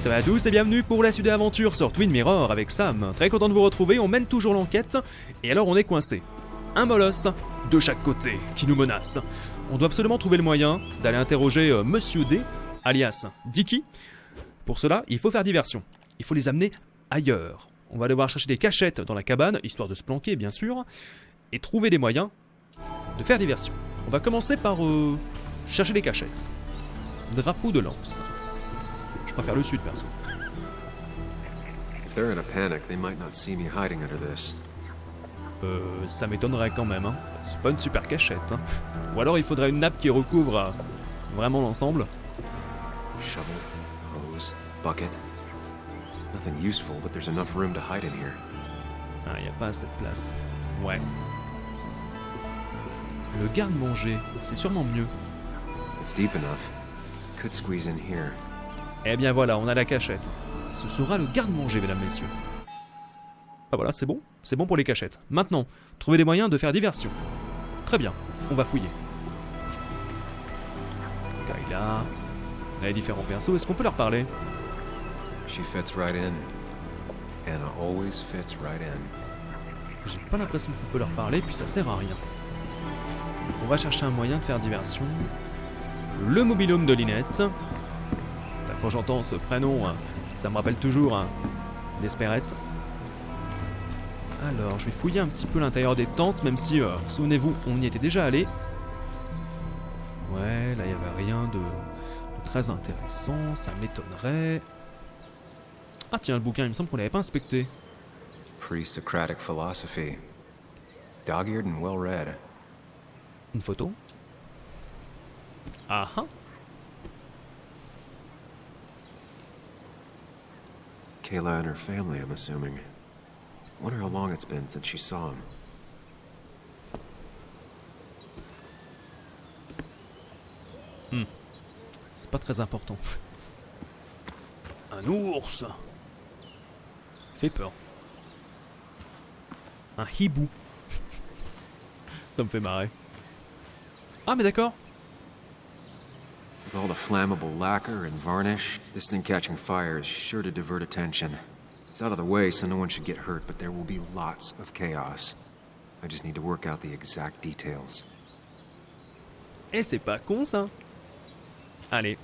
Salut à tous et bienvenue pour la suite de l'aventure sur Twin Mirror avec Sam. Très content de vous retrouver, on mène toujours l'enquête, et alors on est coincé. Un molosse de chaque côté qui nous menace. On doit absolument trouver le moyen d'aller interroger Monsieur D, alias Dicky. Pour cela, il faut faire diversion. Il faut les amener ailleurs. On va devoir chercher des cachettes dans la cabane, histoire de se planquer bien sûr, et trouver des moyens de faire diversion. On va commencer par chercher des cachettes. Drapeau de lance. Je préfère le sud, perso. If they're in a panic, they might not see me hiding under this. Ça m'étonnerait quand même, hein. C'est pas une super cachette, hein. Ou alors il faudrait une nappe qui recouvre vraiment l'ensemble. Shovel, hose, bucket. Nothing useful, but there's enough room to hide in here. Ah, y a pas assez de place. Ouais. Le garde-manger, c'est sûrement mieux. It's deep enough. Could squeeze in here. Eh bien voilà, on a la cachette. Ce sera le garde-manger, mesdames, messieurs. Ah voilà, c'est bon pour les cachettes. Maintenant, trouver des moyens de faire diversion. Très bien, on va fouiller. Kayla, on a les différents persos, est-ce qu'on peut leur parler? She fits right in. Anna always fits right in. J'ai pas l'impression qu'on peut leur parler, puis ça sert à rien. On va chercher un moyen de faire diversion. Le mobilhome de Linette. Quand j'entends ce prénom, ça me rappelle toujours d'Espérette. Alors, je vais fouiller un petit peu l'intérieur des tentes, même si, souvenez-vous, on y était déjà allé. Ouais, là, il n'y avait rien de très intéressant, ça m'étonnerait. Ah tiens, le bouquin, il me semble qu'on l'avait pas inspecté. Pre-Socratic philosophy. Dog-eared and well-read. Une photo. Ah ah. Kayla and her family, I'm assuming. Wonder how long it's been since she saw him. C'est pas très important. Un ours. Fait peur. Un hibou. Ça me fait marrer. Ah mais d'accord. With all the flammable lacquer and varnish, this thing catching fire is sure to divert attention. It's out of the way so no one should get hurt, but there will be lots of chaos. I just need to work out the exact details. Eh, c'est pas con ça. Allez.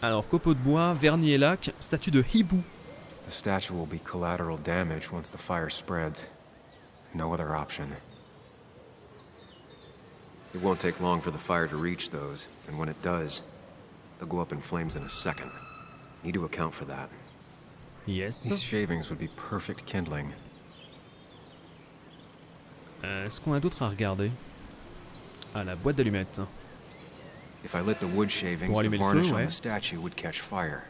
Alors, copeaux de bois, vernis et lac, statue de hibou. The statue will be collateral damage once the fire spreads. No other option. It won't take long for the fire to reach those, and when it does, they'll go up in flames in a second. Need to account for that. Yes. These shavings would be perfect kindling. Est-ce qu'on a d'autres à regarder? Ah, la boîte d'allumettes. If I lit the wood shavings, Pour the allumer le varnish feu, on ouais. the statue would catch fire.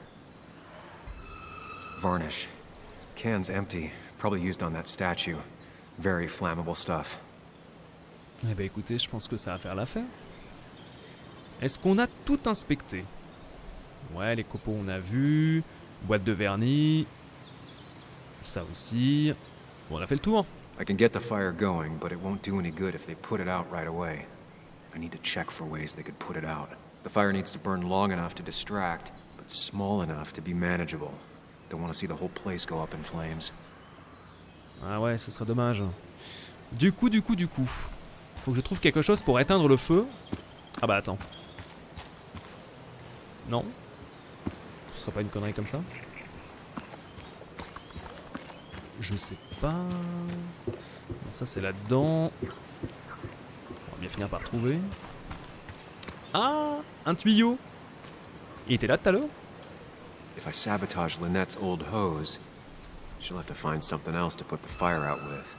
Varnish. Can's empty. Probably used on that statue. Very flammable stuff. Eh ben écoutez, je pense que ça va faire l'affaire. Est-ce qu'on a tout inspecté? Ouais, les copeaux on a vu. Boîte de vernis. Ça aussi. Bon, on a fait le tour. I can get the fire going, but it won't do any good if they put it out right away. I need to check for ways they could put it out. The fire needs to burn long enough to distract, but small enough to be manageable. Don't want to see the whole place go up in flames. Ah ouais, ce serait dommage. Du coup. Faut que je trouve quelque chose pour éteindre le feu. Ah bah attends. Non. Ce serait pas une connerie comme ça? Je sais pas. Non, ça c'est là-dedans. On va bien finir par trouver. Ah, un tuyau. Il était là tout à l'heure? If I sabotage Lynette's old hose, she'll have to find something else to put the fire out with.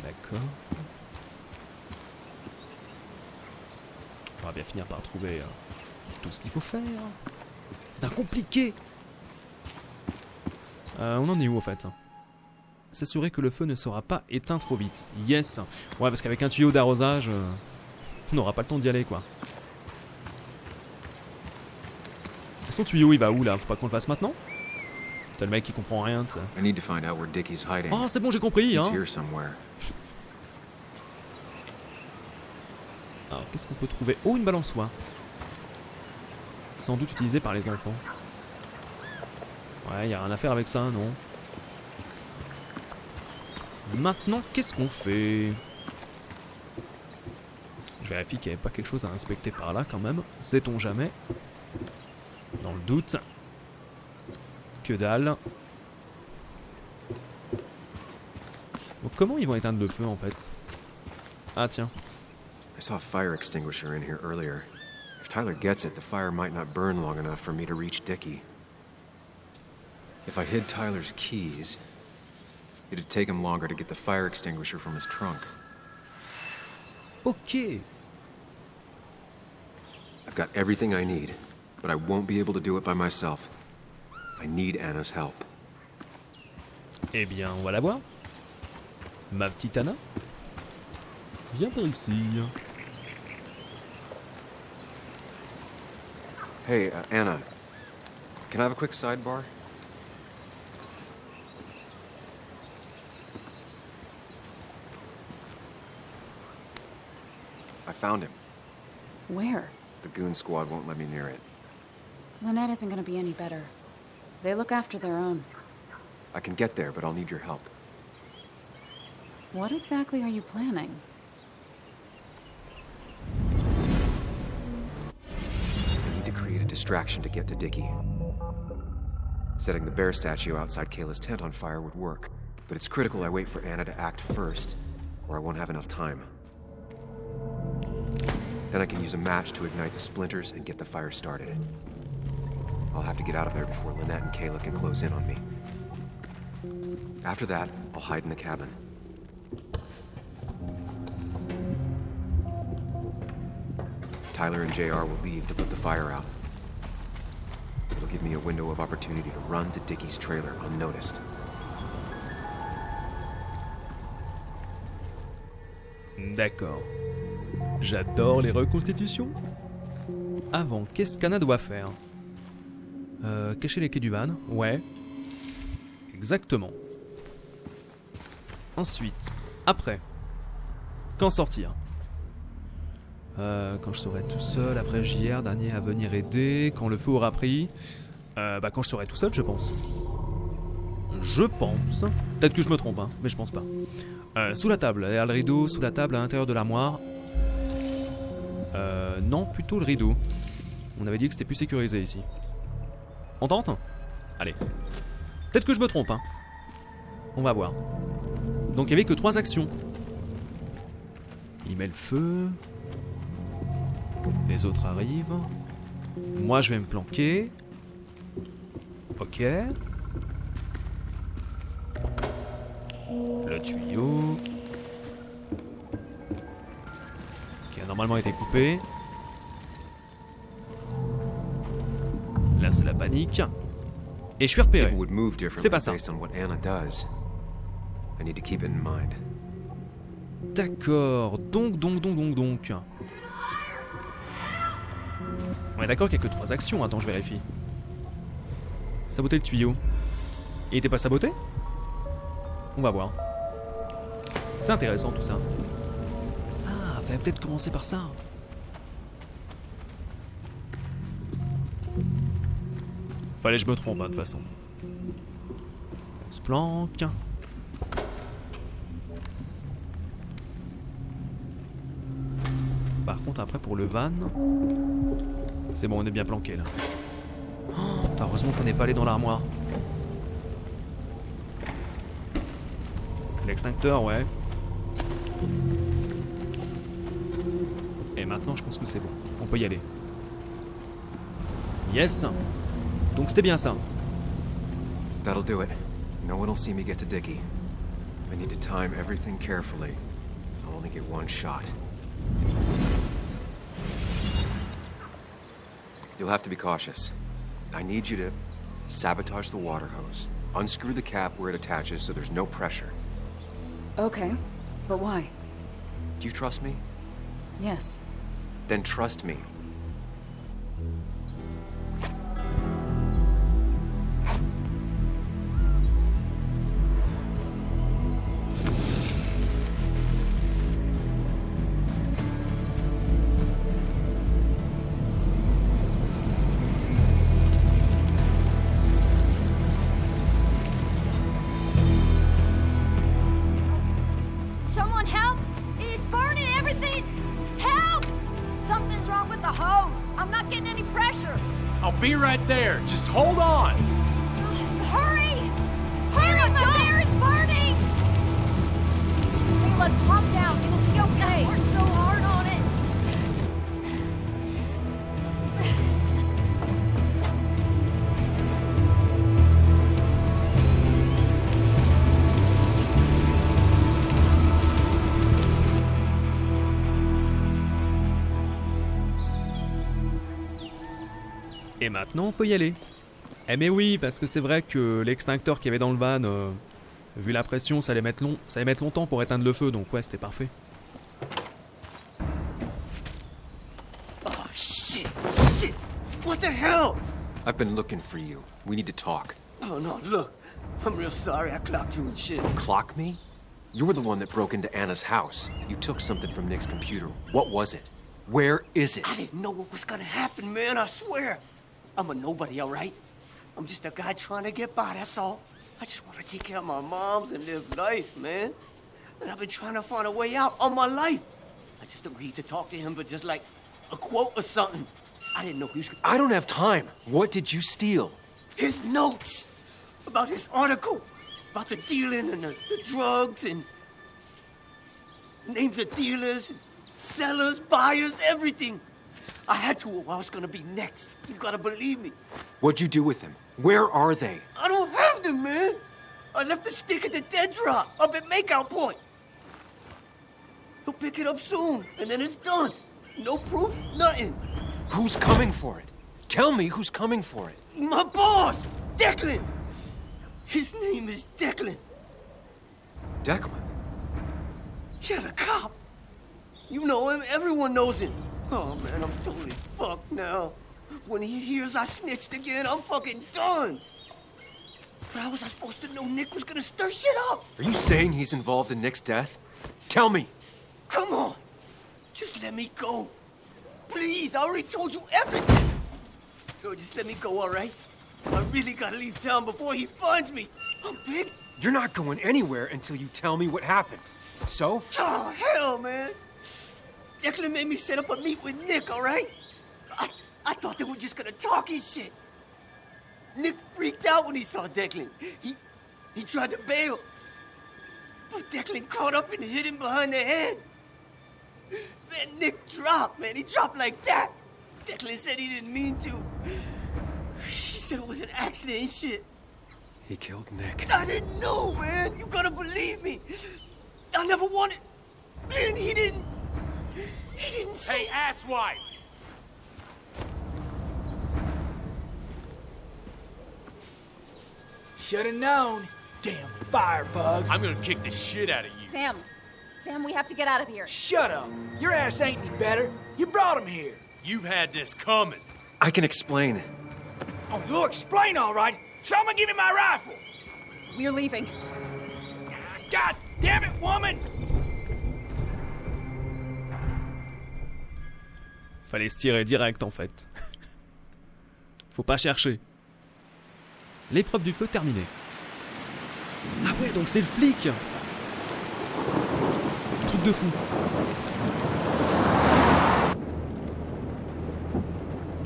D'accord. On va bien finir par trouver tout ce qu'il faut faire. C'est un compliqué. On en est où au fait? S'assurer que le feu ne sera pas éteint trop vite. Yes. Ouais, parce qu'avec un tuyau d'arrosage, on n'aura pas le temps d'y aller quoi. Et son tuyau il va où là? Faut pas qu'on le fasse maintenant? T'as le mec qui comprend rien, tu sais. I need to find out where Dickie's hiding. Oh, c'est bon, j'ai compris, He's hein. here somewhere. Alors, qu'est-ce qu'on peut trouver? Oh, une balançoire. Sans doute utilisée par les enfants. Ouais, y a rien à faire avec ça, non? Maintenant, qu'est-ce qu'on fait? Je vérifie qu'il n'y avait pas quelque chose à inspecter par là, quand même. Sait-on jamais? Dans le doute. Que dalle. Donc, comment ils vont éteindre le feu, en fait? Ah, tiens. I saw a fire extinguisher in here earlier. If Tyler gets it, the fire might not burn long enough for me to reach Dickie. If I hid Tyler's keys, it'd take him longer to get the fire extinguisher from his trunk. Ok. I've got everything I need, but I won't be able to do it by myself. I need Anna's help. Eh bien, on va la voir. Ma petite Anna. Viens par ici. Hey, Anna. Can I have a quick sidebar? I found him. Where? The goon squad won't let me near it. Lynette isn't gonna be any better. They look after their own. I can get there, but I'll need your help. What exactly are you planning? I need to create a distraction to get to Dickie. Setting the bear statue outside Kayla's tent on fire would work, but it's critical I wait for Anna to act first, or I won't have enough time. Then I can use a match to ignite the splinters and get the fire started. I'll have to get out of there before Lynette and Kayla can close in on me. After that, I'll hide in the cabin. Tyler and JR will leave to put the fire out. It'll give me a window of opportunity to run to Dickie's trailer unnoticed. D'accord. J'adore les reconstitutions. Avant, qu'est-ce qu'Anna doit faire? Cacher les clés du van. Ouais. Exactement. Ensuite, après. Quand sortir? Quand je serai tout seul, après JR, dernier à venir aider, quand le feu aura pris. Quand je serai tout seul, je pense. Je pense. Peut-être que je me trompe, hein, mais je pense pas. Sous la table, derrière le rideau, sous la table, à l'intérieur de l'armoire. Non, plutôt le rideau. On avait dit que c'était plus sécurisé ici. On tente? Allez. Peut-être que je me trompe, hein. On va voir. Donc il n'y avait que 3 actions. Il met le feu. Les autres arrivent. Moi je vais me planquer. Ok. Le tuyau. Qui a normalement été coupé. Là c'est la panique. Et je suis repéré. People would move C'est differently pas ça. based on what Anna does. I need to keep it in mind. D'accord. Donc. On est d'accord qu'il n'y a que 3 actions. Attends, je vérifie. Saboter le tuyau. Il était pas saboté? On va voir. C'est intéressant tout ça. Ah, fallait peut-être commencer par ça. Fallait que je me trompe, hein, de toute façon. On se planque. Par contre, après, pour le van... C'est bon, on est bien planqué, là. Oh, heureusement qu'on n'est pas allé dans l'armoire. L'extincteur, ouais. Et maintenant, je pense que c'est bon. On peut y aller. Yes! Donc c'était bien ça. That'll do it. No one will see me get to Dickie. I need to time everything carefully. I'll only get one shot. You'll have to be cautious. I need you to sabotage the water hose. Unscrew the cap where it attaches so there's no pressure. Okay, but why? Do you trust me? Yes. Then trust me. Someone help! It's burning everything! Help! Something's wrong with the hose. I'm not getting any pressure. I'll be right there. Just hold on. Hurry! Hurry, my bear is burning! Caleb, calm down. It'll be okay. I worked so hard on it. Et maintenant, on peut y aller. Eh mais oui, parce que c'est vrai que l'extincteur qu'il y avait dans le van, vu la pression, ça allait mettre longtemps pour éteindre le feu, donc ouais, c'était parfait. Oh, shit! Shit! What the hell? I've been looking for you. We need to talk. Oh, no, look. I'm real sorry I clocked you and shit. Clock me? You were the one that broke into Anna's house. You took something from Nick's computer. What was it? Where is it? I didn't know what was gonna happen, man, I swear. I'm a nobody, all right? I'm just a guy trying to get by, that's all. I just want to take care of my moms and live life, man. And I've been trying to find a way out all my life. I just agreed to talk to him for just like a quote or something. I didn't know he was... I don't have time. What did you steal? His notes about his article, about the dealing and the drugs and names of dealers, and sellers, buyers, everything. I had to or I was gonna be next. You've gotta believe me. What'd you do with them? Where are they? I don't have them, man. I left the stick at the dead drop up at Makeout Point. He'll pick it up soon, and then it's done. No proof, nothing. Who's coming for it? Tell me who's coming for it. My boss, Declan. His name is Declan. Declan? Yeah, the cop. You know him, everyone knows him. Oh, man, I'm totally fucked now. When he hears I snitched again, I'm fucking done. But how was I supposed to know Nick was gonna stir shit up? Are you saying he's involved in Nick's death? Tell me. Come on. Just let me go. Please, I already told you everything. So just let me go, all right? I really gotta leave town before he finds me. I'm big. You're not going anywhere until you tell me what happened. So? Oh, hell, man. Declan made me set up a meet with Nick, all right? I thought they were just gonna talk his shit. Nick freaked out when he saw Declan. He tried to bail. But Declan caught up and hit him behind the head. Then Nick dropped, man. He dropped like that. Declan said he didn't mean to. He said it was an accident and shit. He killed Nick. I didn't know, man. You gotta believe me. I never wanted... Man, he didn't say... Hey, asswipe! Should've known. Damn firebug. I'm gonna kick the shit out of you. Sam, we have to get out of here. Shut up. Your ass ain't any better. You brought him here. You've had this coming. I can explain. Oh, you'll explain all right. Someone give me my rifle. We're leaving. God damn it, woman! Fallait se tirer direct en fait. Faut pas chercher. L'épreuve du feu terminée. Ah ouais, donc c'est le flic. Truc de fou.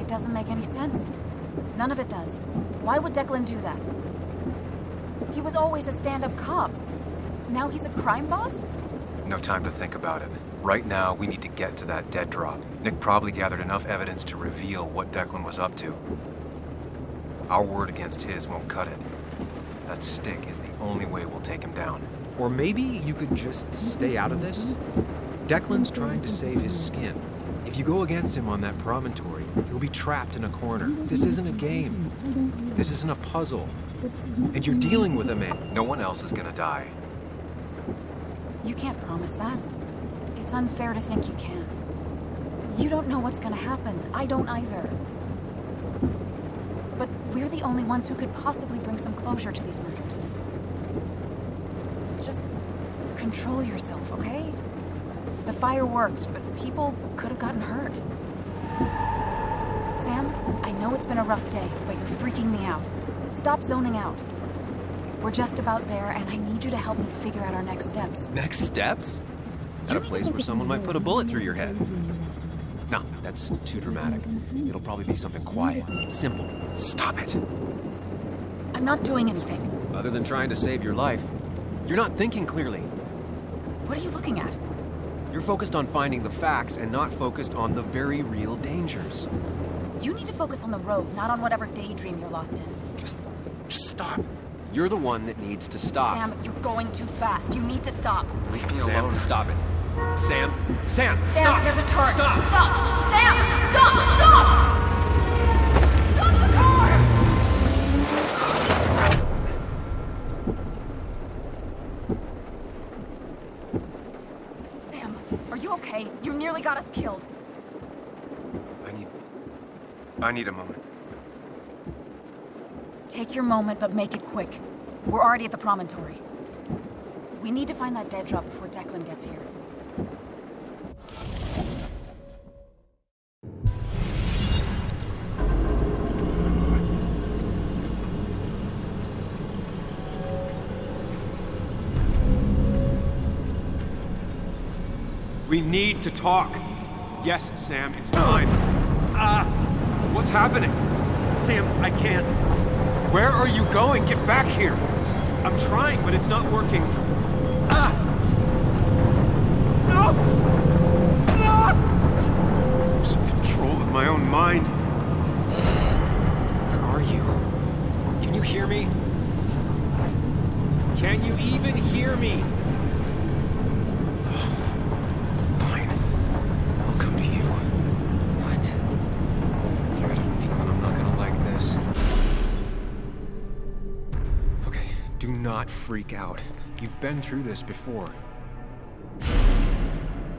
It doesn't make any sense. None of it does. Why would Declan do that? He was always a stand-up cop. Now he's a crime boss? No time to think about it. Right now, we need to get to that dead drop. Nick probably gathered enough evidence to reveal what Declan was up to. Our word against his won't cut it. That stick is the only way we'll take him down. Or maybe you could just stay out of this? Declan's trying to save his skin. If you go against him on that promontory, he'll be trapped in a corner. This isn't a game. This isn't a puzzle. And you're dealing with a man. No one else is gonna die. You can't promise that. It's unfair to think you can. You don't know what's gonna happen. I don't either. But we're the only ones who could possibly bring some closure to these murders. Just control yourself, okay? The fire worked, but people could have gotten hurt. Sam, I know it's been a rough day, but you're freaking me out. Stop zoning out. We're just about there, and I need you to help me figure out our next steps. Next steps? At a place where someone might put a bullet through your head. No, that's too dramatic. It'll probably be something quiet, simple. Stop it! I'm not doing anything. Other than trying to save your life, you're not thinking clearly. What are you looking at? You're focused on finding the facts and not focused on the very real dangers. You need to focus on the road, not on whatever daydream you're lost in. Just stop. You're the one that needs to stop. Sam, you're going too fast. You need to stop. Leave me alone. Stop it. Sam, Sam, stop! there's a turret. Stop! Stop! Sam, stop! Stop! Stop the car! Sam, are you okay? You nearly got us killed. I need a moment. Take your moment, but make it quick. We're already at the promontory. We need to find that dead drop before Declan gets here. We need to talk. Yes, Sam, it's time. What's happening? Sam, I can't. Where are you going? Get back here. I'm trying, but it's not working. No! Losing control of my own mind. Where are you? Can you hear me? Can you even hear me? Fine. I'll come to you. What? I got a feeling I'm not gonna like this. Okay, do not freak out. You've been through this before.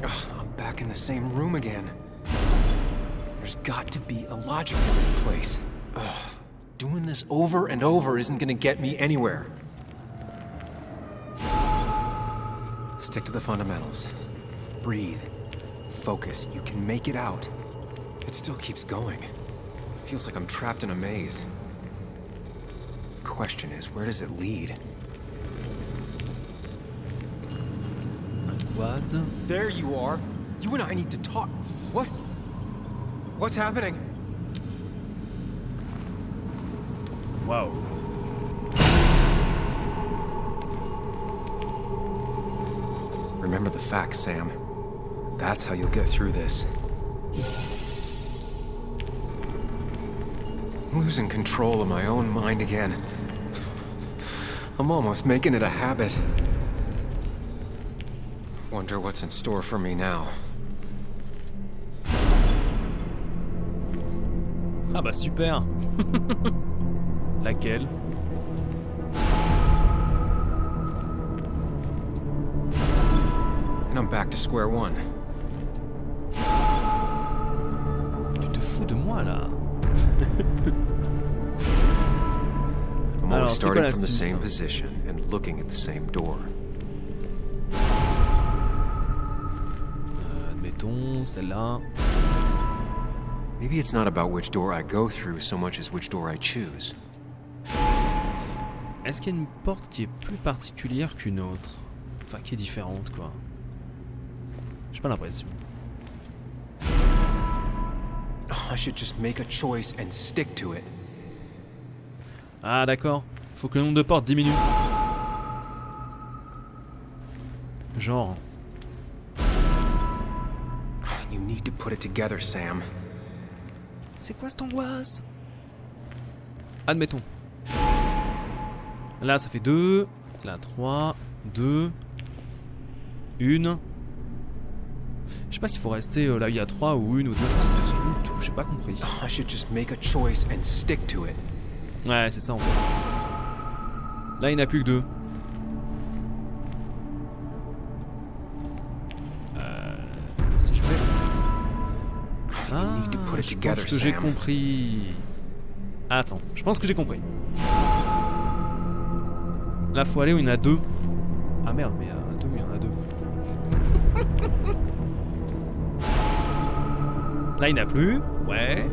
Ugh, I'm back in the same room again. There's got to be a logic to this place. Ugh, doing this over and over isn't gonna get me anywhere. Stick to the fundamentals. Breathe. Focus. You can make it out. It still keeps going. It feels like I'm trapped in a maze. Question is, where does it lead? What? There you are. You and I need to talk. What? What's happening? Wow. Remember the facts, Sam. That's how you'll get through this. I'm losing control of my own mind again. I'm almost making it a habit. Wonder what's in store for me now. Ah bah super. Laquelle? And I'm back to square one. Tu te fous de moi là? I'm Alors, always c'est quoi starting la from the astuce? same position and looking at the same door. Admettons, celle-là. Maybe it's not about which door I go through so much as which door I choose. Est-ce qu'il y a une porte qui est plus particulière qu'une autre? Enfin, qui est différente, quoi. J'ai pas l'impression. I should just make a choice and stick to it. Ah d'accord. Faut que le nombre de portes diminue. Genre. You need to put it together, Sam. C'est quoi cette angoisse? Admettons. Là, ça fait 2. Là, 3. 2. 1. Je sais pas s'il faut rester là où il y a 3 ou 1 ou 2. Je sais rien du tout, j'ai pas compris. I should just make a choice and stick to it. Ouais, c'est ça en fait. Là, il n'y en a plus que 2. Si je fais... Ah, je pense que j'ai compris. Attends, je pense que j'ai compris. Là, faut aller où il y en a 2. Ah merde, mais il y en a 2, il y en a 2. Là, il n'y en a plus. Ouais.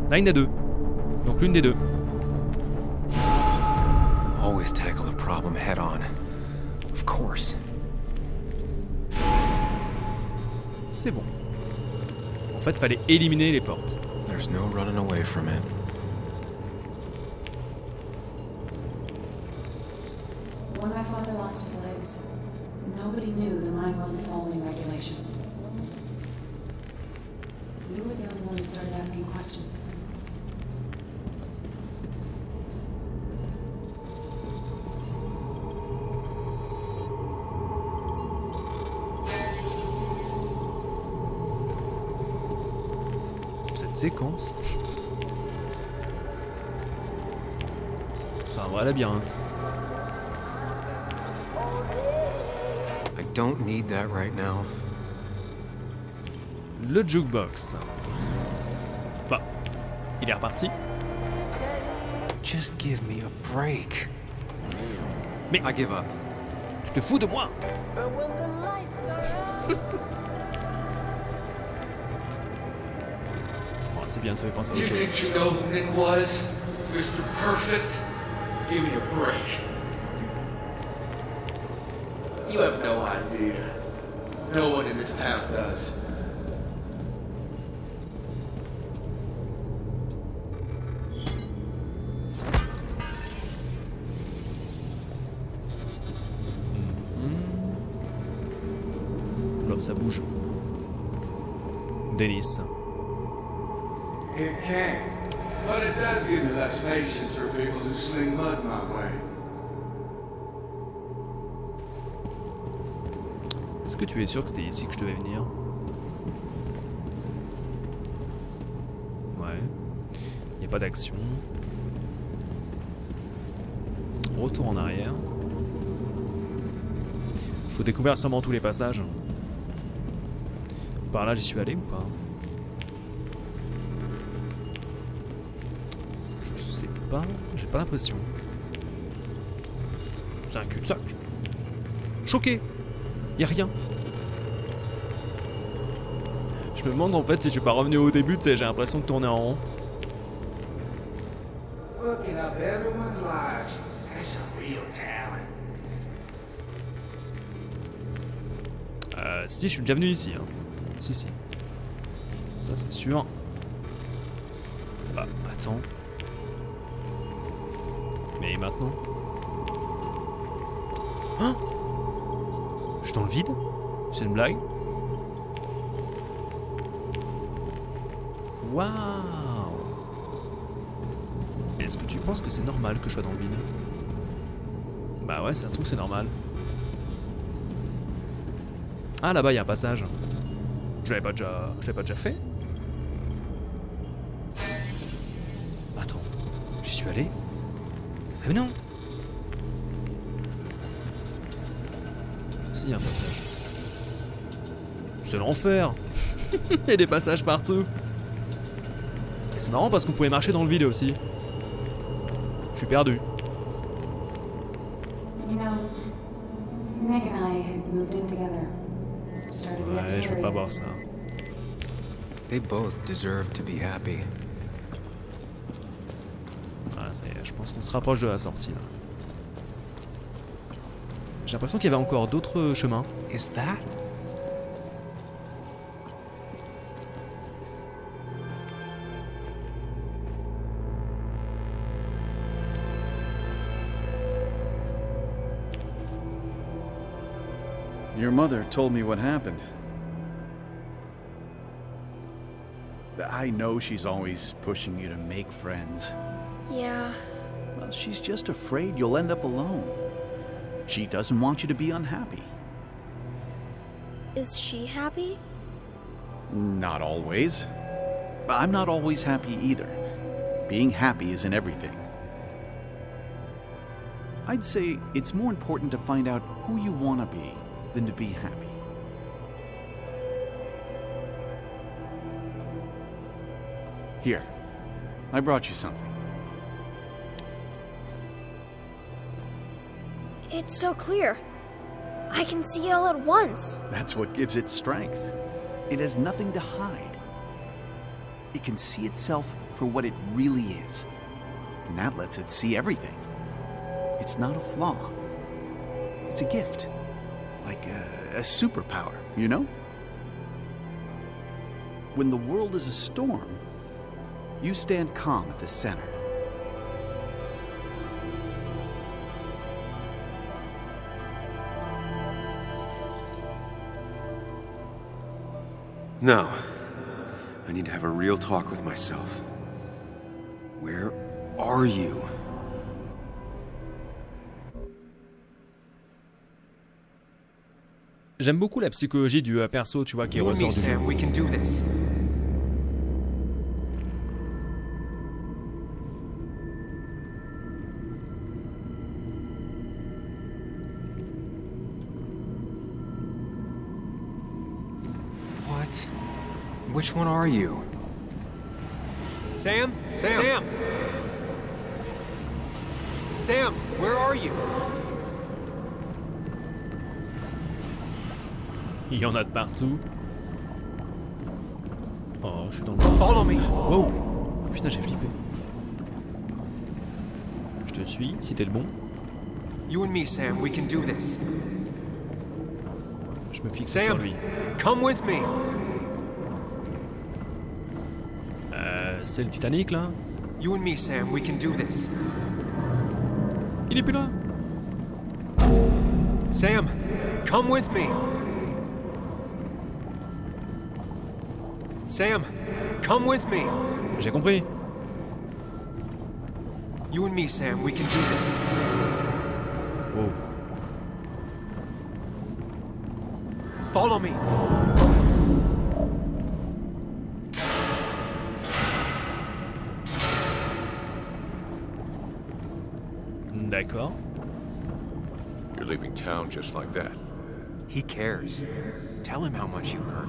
Là, il y en a 2. Donc l'une des deux. always tackle a problem head on. Of course. C'est bon. En fait, fallait éliminer les portes. There's no running away from it. When my father lost his legs, nobody knew the mine wasn't following regulations. You were the only one who started asking questions. Cette séquence. C'est un vrai labyrinthe. I don't need that right now. Le jukebox. Bah, il est reparti. Just give me a break. Mais I give up. tu te fous de moi? Oh, c'est bien, ça fait penser à autre You chose. think you know who Nick was? Mr. Perfect? Give me a break. You have no idea. No one in this town does. Là, ça bouge. Dennis. It can. But it does give me less patience for people who sling mud my way. Est-ce que tu es sûr que c'était ici que je devais venir? Ouais. Il n'y a pas d'action. Retour en arrière. Faut découvrir sûrement tous les passages. Par là, j'y suis allé ou pas? Je sais pas. J'ai pas l'impression. C'est un cul-de-sac. Choqué. Y a rien. Je me demande en fait si je suis pas revenu au début, tu sais, j'ai l'impression de tourner en rond. Looking up everyone's lives. That's a real talent. Si, je suis déjà venu ici. Hein. Si. Ça, c'est sûr. Bah, attends. Mais maintenant? Hein? Je suis dans le vide? C'est une blague? Waouh! Est-ce que tu penses que c'est normal que je sois dans le vide? Bah ouais, ça se trouve c'est normal. Ah, là-bas, il y a un passage. Je l'avais pas déjà fait? Attends, j'y suis allé? Ah mais non! Si, il y a un passage. C'est l'enfer! Il y a des passages partout. Et c'est marrant parce qu'on pouvait marcher dans le vide aussi. Je suis perdu. You know, Nick and I had moved in together. Started to get Ouais, je veux pas serious. voir ça. They both deserve to be happy. Ah, ça y est, je pense qu'on se rapproche de la sortie là. J'ai l'impression qu'il y avait encore d'autres chemins. Is that? Your mother told me what happened. I know she's always pushing you to make friends. Yeah. Well, she's just afraid you'll end up alone. She doesn't want you to be unhappy. Is she happy? Not always. I'm not always happy either. Being happy isn't everything. I'd say it's more important to find out who you want to be than to be happy. Here, I brought you something. It's so clear. I can see it all at once. That's what gives it strength. It has nothing to hide. It can see itself for what it really is. And that lets it see everything. It's it's not a flaw. It's a gift. Like a superpower, you know? When the world is a storm, you stand calm at the center. Now, I need to have a real talk with myself. Where are you? J'aime beaucoup la psychologie du perso, tu vois, qui You and me, ressort du jeu. Sam, we can do this. What? Which one are you? Sam? Sam? Sam! Sam, where are you? Il y en a de partout. Oh, je suis dans le... Follow me! Wow! Putain, j'ai flippé. Je te suis, si t'es le bon. You and me, Sam, we can do this. Je me fixe Sam, sur lui. come with me! C'est le Titanic, là? You and me, Sam, we can do this. Il est plus là! Sam, come with me! Sam, come with me! J'ai compris. You and me, Sam, we can do this. Wow. Follow me! D'accord. You're leaving town just like that. He cares. Tell him how much you hurt.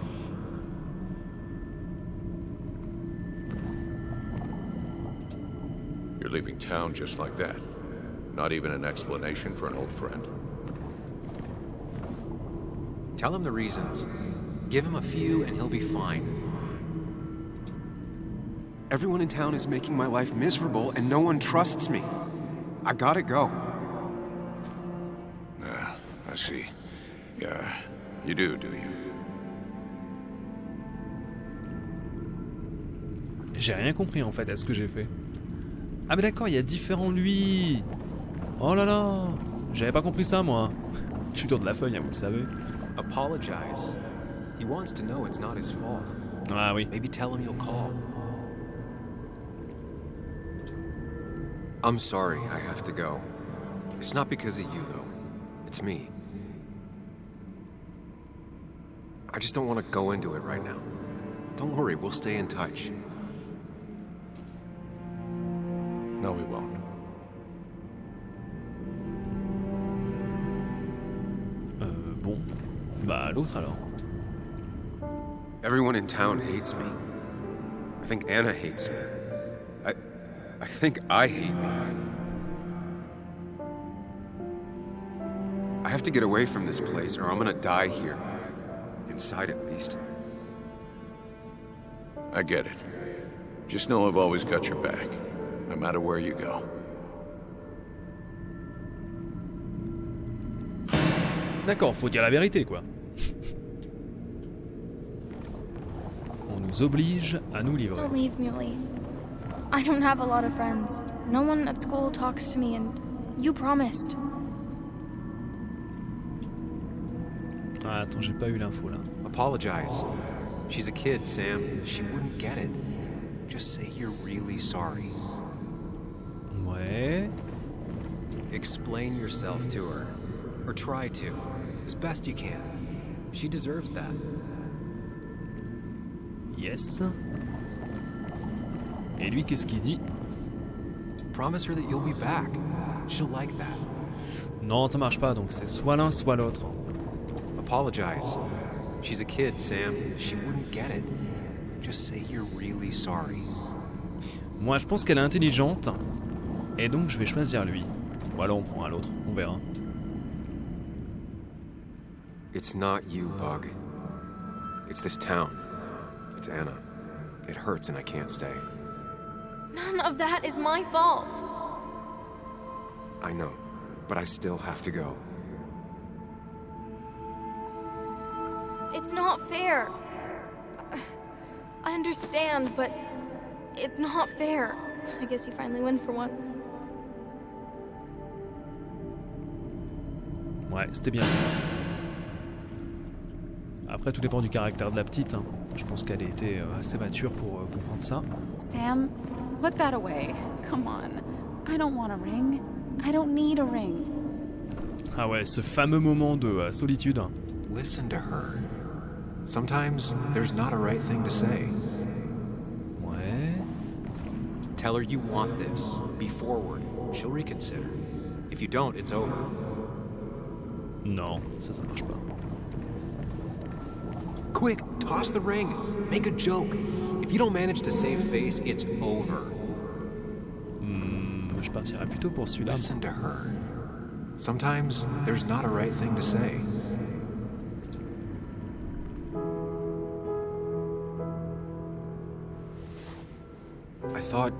You're leaving town just like that. Not even an explanation for an old friend. Tell him the reasons. Give him a few and he'll be fine. Everyone in town is making my life miserable and no one trusts me. I gotta go. Ah, I see. Yeah, you do you? J'ai rien compris en fait à ce que j'ai fait. Ah mais d'accord, il y a différents lui. Oh là là, j'avais pas compris ça moi. Je suis autour de la feuille, hein, vous le savez. Apologize. He wants to know it's not his fault. Ah oui. Maybe tell him you'll call. I'm sorry I have to go. It's not because of you, though. It's me. I just don't want to go into it right now. Don't worry, we'll stay in touch. No, we won't. Bon. Bah l'autre alors. Everyone in town hates me. I think Anna hates me. I think I hate me. I have to get away from this place or I'm gonna die here. Inside at least. I get it. Just know I've always got your back, no matter where you go. D'accord, faut dire la vérité quoi. On nous oblige à nous livrer. Don't leave me, Lee. I don't have a lot of friends. No one at school talks to me, and you promised. Ah, attends, j'ai pas eu l'info là. Apologize. She's a kid, Sam. She wouldn't get it. Just say you're really sorry. Ouais. Explain yourself to her. Or try to. As best you can. She deserves that. Yes. Et lui, qu'est-ce qu'il dit? Promise her that you'll be back. She'll like that. Non, ça marche pas, donc c'est soit l'un, soit l'autre. Apologize. She's a kid, Sam. She wouldn't get it. Just say you're really sorry. Moi, je pense qu'elle est intelligente. Et donc, je vais choisir lui. Ou alors on prend un l'autre, on verra. It's not you, Bug. It's this town. It's Anna. It hurts and I can't stay. None of that is my fault. I know. but I still have to go. It's not fair. I understand, but it's not fair. I guess you finally win for once. Ouais, c'était bien ça. Après, tout dépend du caractère de la petite. Hein. Je pense qu'elle était assez mature pour comprendre ça. Sam, put that away. Come on. I don't want a ring. I don't need a ring. Ah ouais, ce fameux moment de solitude. Listen to her. Sometimes there's not a right thing to say. Ouais. Tell her you want this. Be forward. She'll reconsider. If you don't, it's over. Non, ça marche pas. Quick, toss the ring. Make a joke. If you don't manage to save face, it's over. Je partirais plutôt pour celui-là. Listen to her. Sometimes there's not a right thing to say. I thought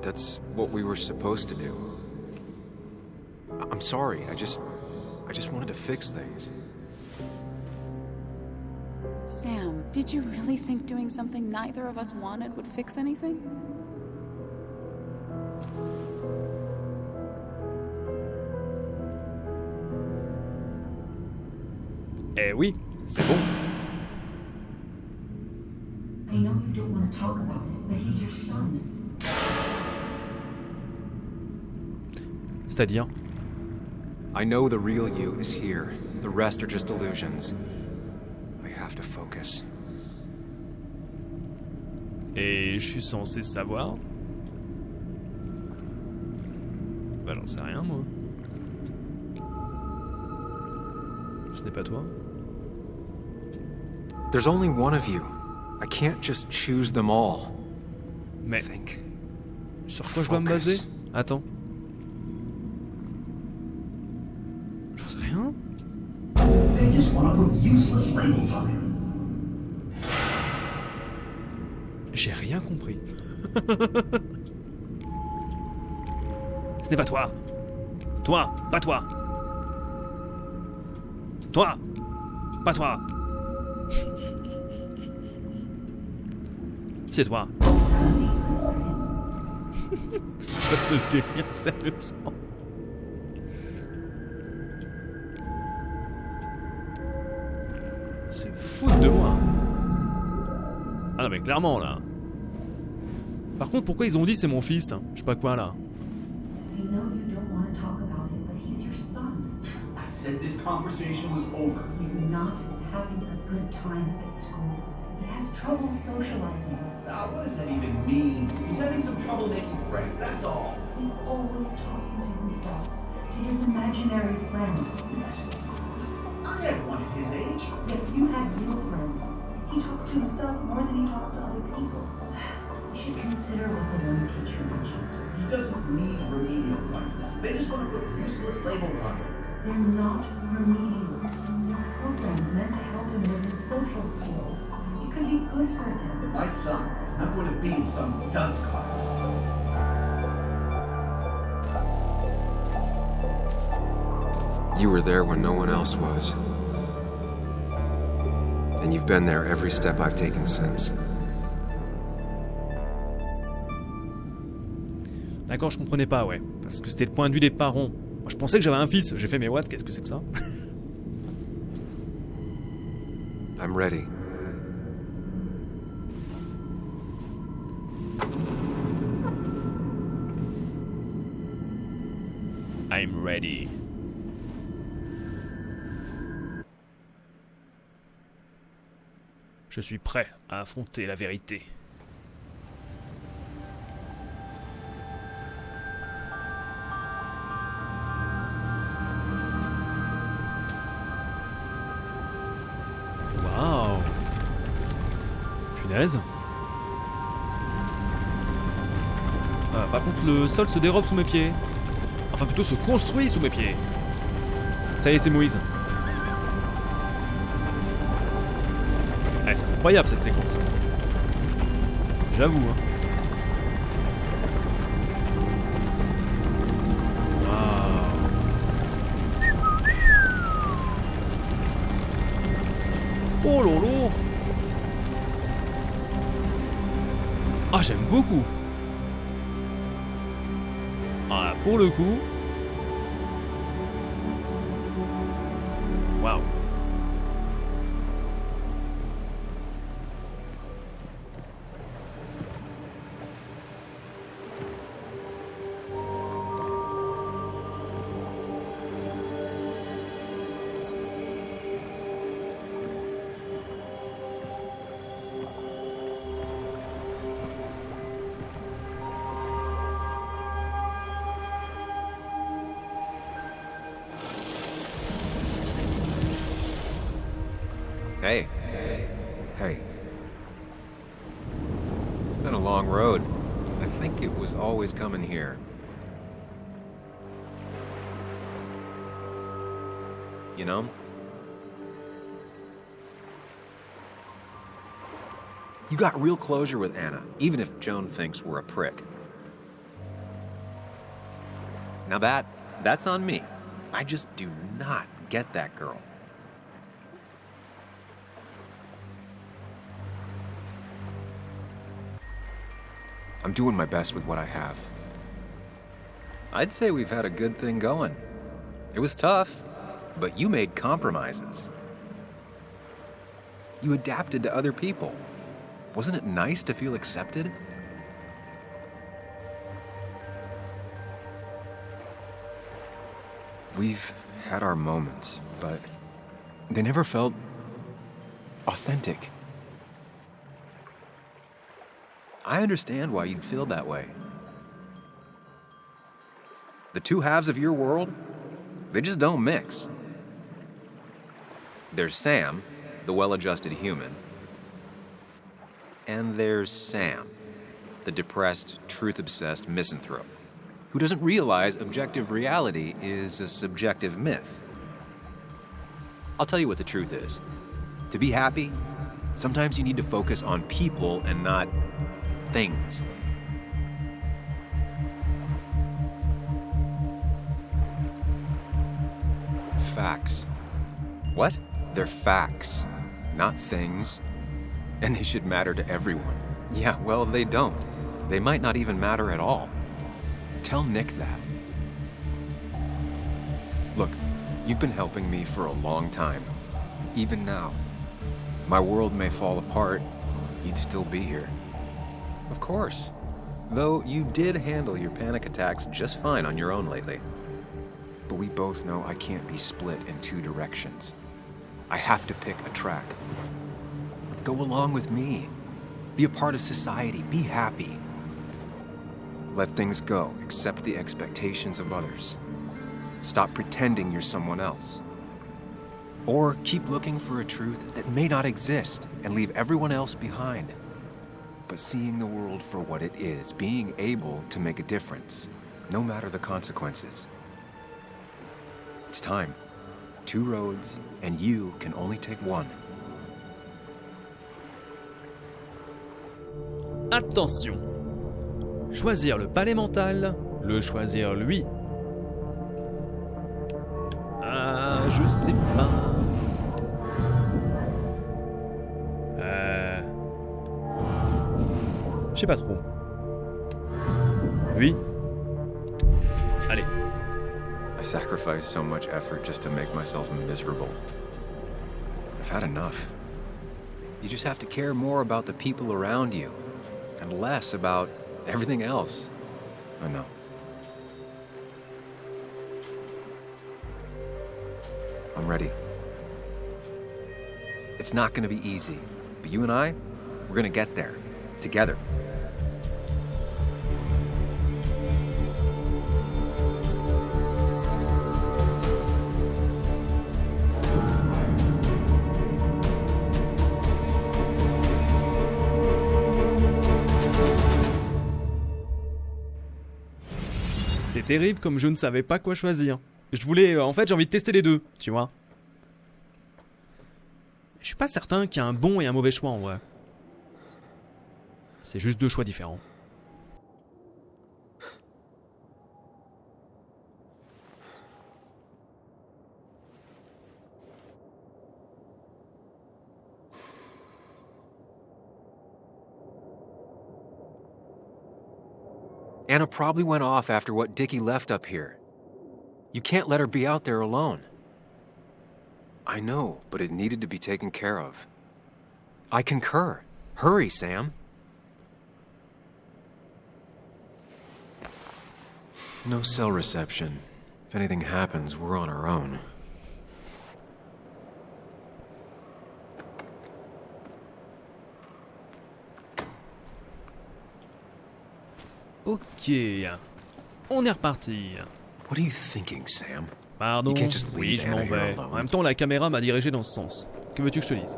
that's what we were supposed to do. I'm sorry, I just wanted to fix things. Sam, did you really think doing something neither of us wanted would fix anything? Eh oui, c'est bon. I know you don't want to talk about it, but he's your son. C'est-à-dire? I know the real you is here. The rest are just illusions. I have to focus. Et je suis censé savoir? Bah j'en sais rien moi. Ce n'est pas toi? There's only one of you. I can't just choose them all. Mais sur quoi je dois me baser? Attends. J'en sais rien. They just want to put useless labels on him. J'ai rien compris. Ce n'est pas toi. Toi, pas toi. Toi, pas toi. C'est toi. C'est pas ce délire, sérieusement. Se foutent de moi. Ah non mais clairement là. Par contre, pourquoi ils ont dit c'est mon fils? Je sais pas quoi là. I know you don't want to talk about it, but he's your son. I said this conversation was over. He's not having a good time at school. He has trouble socializing. What does that even mean? He's having some trouble making friends, that's all. He's always talking to himself, to his imaginary friend. I had one at his age. If you had real friends, he talks to himself more than he talks to other people. You should consider what the one teacher mentioned. He doesn't need remedial classes. They just want to put useless labels on him. They're not remedial. They're programs meant to help him with his social skills. It could be good for him. My son is not going to be in some dunce class. You were there when no one else was. And you've been there every step I've taken since. D'accord, je comprenais pas, ouais. Parce que c'était le point de vue des parents. Moi, je pensais que j'avais un fils. J'ai fait, mais what? Qu'est-ce que c'est que ça? I'm ready. I'm ready. Je suis prêt à affronter la vérité. Waouh! Punaise! Ah, par contre, le sol se dérobe sous mes pieds. Enfin, plutôt se construit sous mes pieds. Ça y est, c'est Moïse. C'est incroyable cette séquence. J'avoue. Hein. Waouh. Oh lolo. Ah, j'aime beaucoup. Ah, pour le coup. Waouh. Hey. Hey. It's been a long road. I think it was always coming here. You know? You got real closure with Anna, even if Joan thinks we're a prick. Now that's on me. I just do not get that girl. I'm doing my best with what I have. I'd say we've had a good thing going. It was tough, but you made compromises. You adapted to other people. Wasn't it nice to feel accepted? We've had our moments, but they never felt authentic. I understand why you'd feel that way. The two halves of your world, they just don't mix. There's Sam, the well-adjusted human, and there's Sam, the depressed, truth-obsessed misanthrope, who doesn't realize objective reality is a subjective myth. I'll tell you what the truth is. To be happy, sometimes you need to focus on people and not things. Facts. What? They're facts, not things. And they should matter to everyone. Yeah, well, they don't. They might not even matter at all. Tell Nick that. Look, you've been helping me for a long time. Even now. My world may fall apart, you'd still be here. Of course. Though you did handle your panic attacks just fine on your own lately. But we both know I can't be split in two directions. I have to pick a track. Go along with me. Be a part of society. Be happy. Let things go. Accept the expectations of others. Stop pretending you're someone else. Or keep looking for a truth that may not exist and leave everyone else behind. But seeing the world for what it is, being able to make a difference, no matter the consequences. It's time. Two roads, and you can only take one. Attention. Choisir le palais mental, le choisir lui. Ah, je sais pas. Je sais pas trop. Lui. Allez. I sacrificed so much effort just to make myself miserable. I've had enough. You just have to care more about the people around you and less about everything else. I know. I'm ready. It's not going to be easy, but you and I, we're going to get there. Together. C'est terrible comme je ne savais pas quoi choisir. Je voulais... en fait, j'ai envie de tester les deux, tu vois. Je suis pas certain qu'il y a un bon et un mauvais choix en vrai. C'est juste deux choix différents. Anna probably went off after what Dickie left up here. You can't let her be out there alone. I know, but it needed to be taken care of. I concur. Hurry, Sam. No cell reception. If anything happens, we're on our own. Ok. On est reparti. What are you thinking, Sam? Pardon. You can't just Oui, leave je m'en Anna here vais. alone. En même temps, la caméra m'a dirigé dans ce sens. Que veux-tu que je te dise?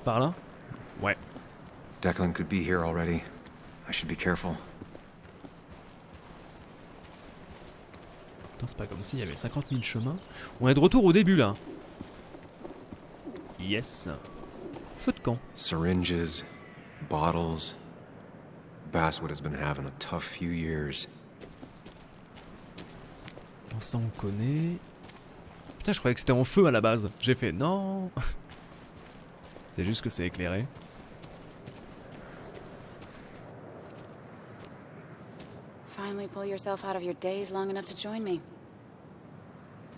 Par là? Ouais. Declan could be here already. I should be careful. Attends, c'est pas comme s'il y avait 50 000 chemins. On est de retour au début, là. Yes. Feu de camp. Syringes, bottles. Basswood has been having a tough few years. Bon, ça, on connaît. Putain, je croyais que c'était en feu à la base. J'ai fait non. C'est juste que c'est éclairé. Finally pull yourself out of your daze long enough to join me.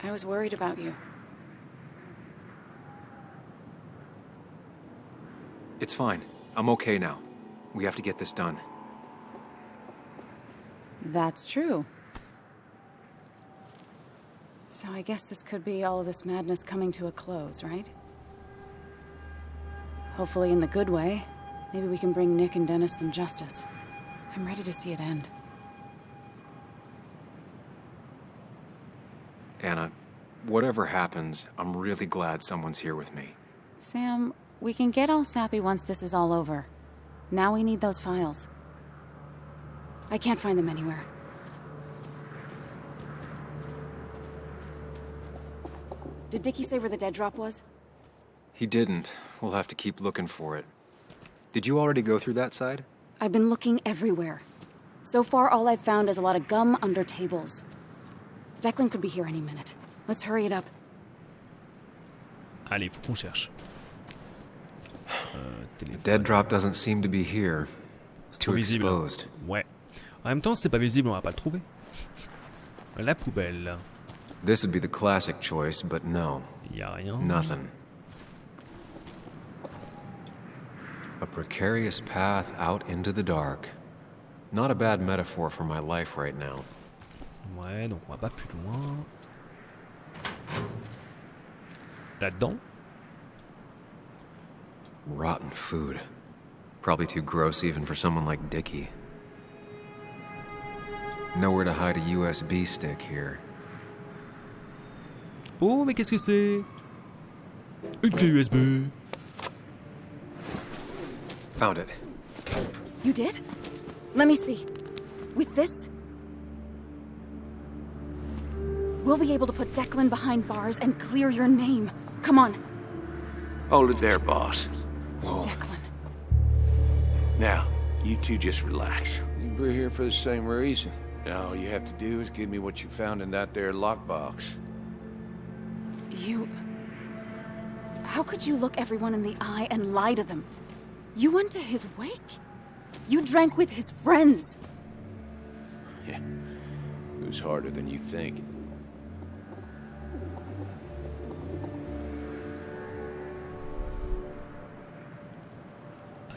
I was worried about you. It's fine. I'm okay now. We have to get this done. That's true. So I guess this could be all of this madness coming to a close, right? Hopefully in the good way. Maybe we can bring Nick and Dennis some justice. I'm ready to see it end. Anna, whatever happens, I'm really glad someone's here with me. Sam, we can get all sappy once this is all over. Now we need those files. I can't find them anywhere. Did Dickie say where the dead drop was? He didn't. We'll have to keep looking for it. Did you already go through that side? I've been looking everywhere. So far, all I've found is a lot of gum under tables. Declan could be here any minute. Let's hurry it up. Allez, faut qu'on cherche. The dead drop doesn't seem to be here. It's too visible. exposed. Ouais. En même temps, si c'est pas visible, on va pas le trouver. La poubelle. This would be the classic choice, but no. Y a rien. Nothing. A precarious path out into the dark. Not a bad metaphor for my life right now. Ouais, donc on va pas plus loin. Là-dedans? Rotten food. Probably too gross even for someone like Dickie. Nowhere to hide a USB stick here. Oh, mais qu'est-ce que c'est? Une clé USB. Found it. You did? Let me see. With this? We'll be able to put Declan behind bars and clear your name. Come on. Hold it there, boss. Whoa. Declan. Now, you two just relax. We're here for the same reason. Now, all you have to do is give me what you found in that there lockbox. You... How could you look everyone in the eye and lie to them? You went to his wake? You drank with his friends. Yeah, it was harder than you think.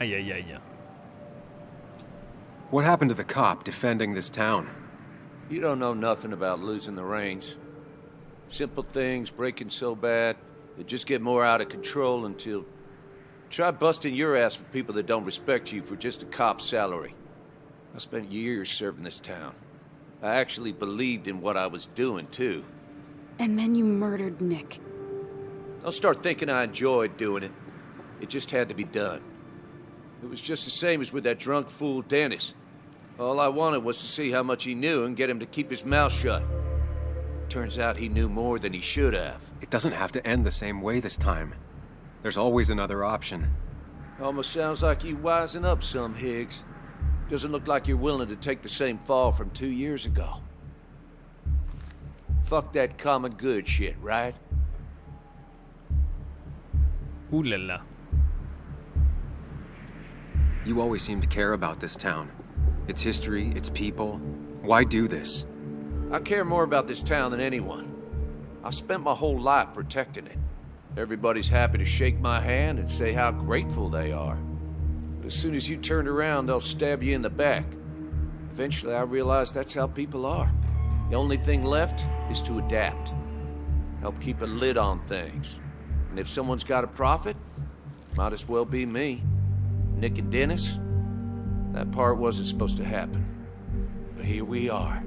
Aïe aïe aïe. What happened to the cop defending this town? You don't know nothing about losing the reins. Simple things breaking so bad, they just get more out of control until... Try busting your ass for people that don't respect you for just a cop's salary. I spent years serving this town. I actually believed in what I was doing, too. And then you murdered Nick. Don't start thinking I enjoyed doing it. It just had to be done. It was just the same as with that drunk fool Dennis. All I wanted was to see how much he knew and get him to keep his mouth shut. Turns out he knew more than he should have. It doesn't have to end the same way this time. There's always another option. Almost sounds like you wising up some, Higgs. Doesn't look like you're willing to take the same fall from 2 years ago. Fuck that common good shit, right? Ouh là là. You always seem to care about this town. Its history, its people. Why do this? I care more about this town than anyone. I've spent my whole life protecting it. Everybody's happy to shake my hand and say how grateful they are. But as soon as you turn around, they'll stab you in the back. Eventually, I realized that's how people are. The only thing left is to adapt. Help keep a lid on things. And if someone's got a profit, might as well be me. Nick and Dennis, that part wasn't supposed to happen. But here we are.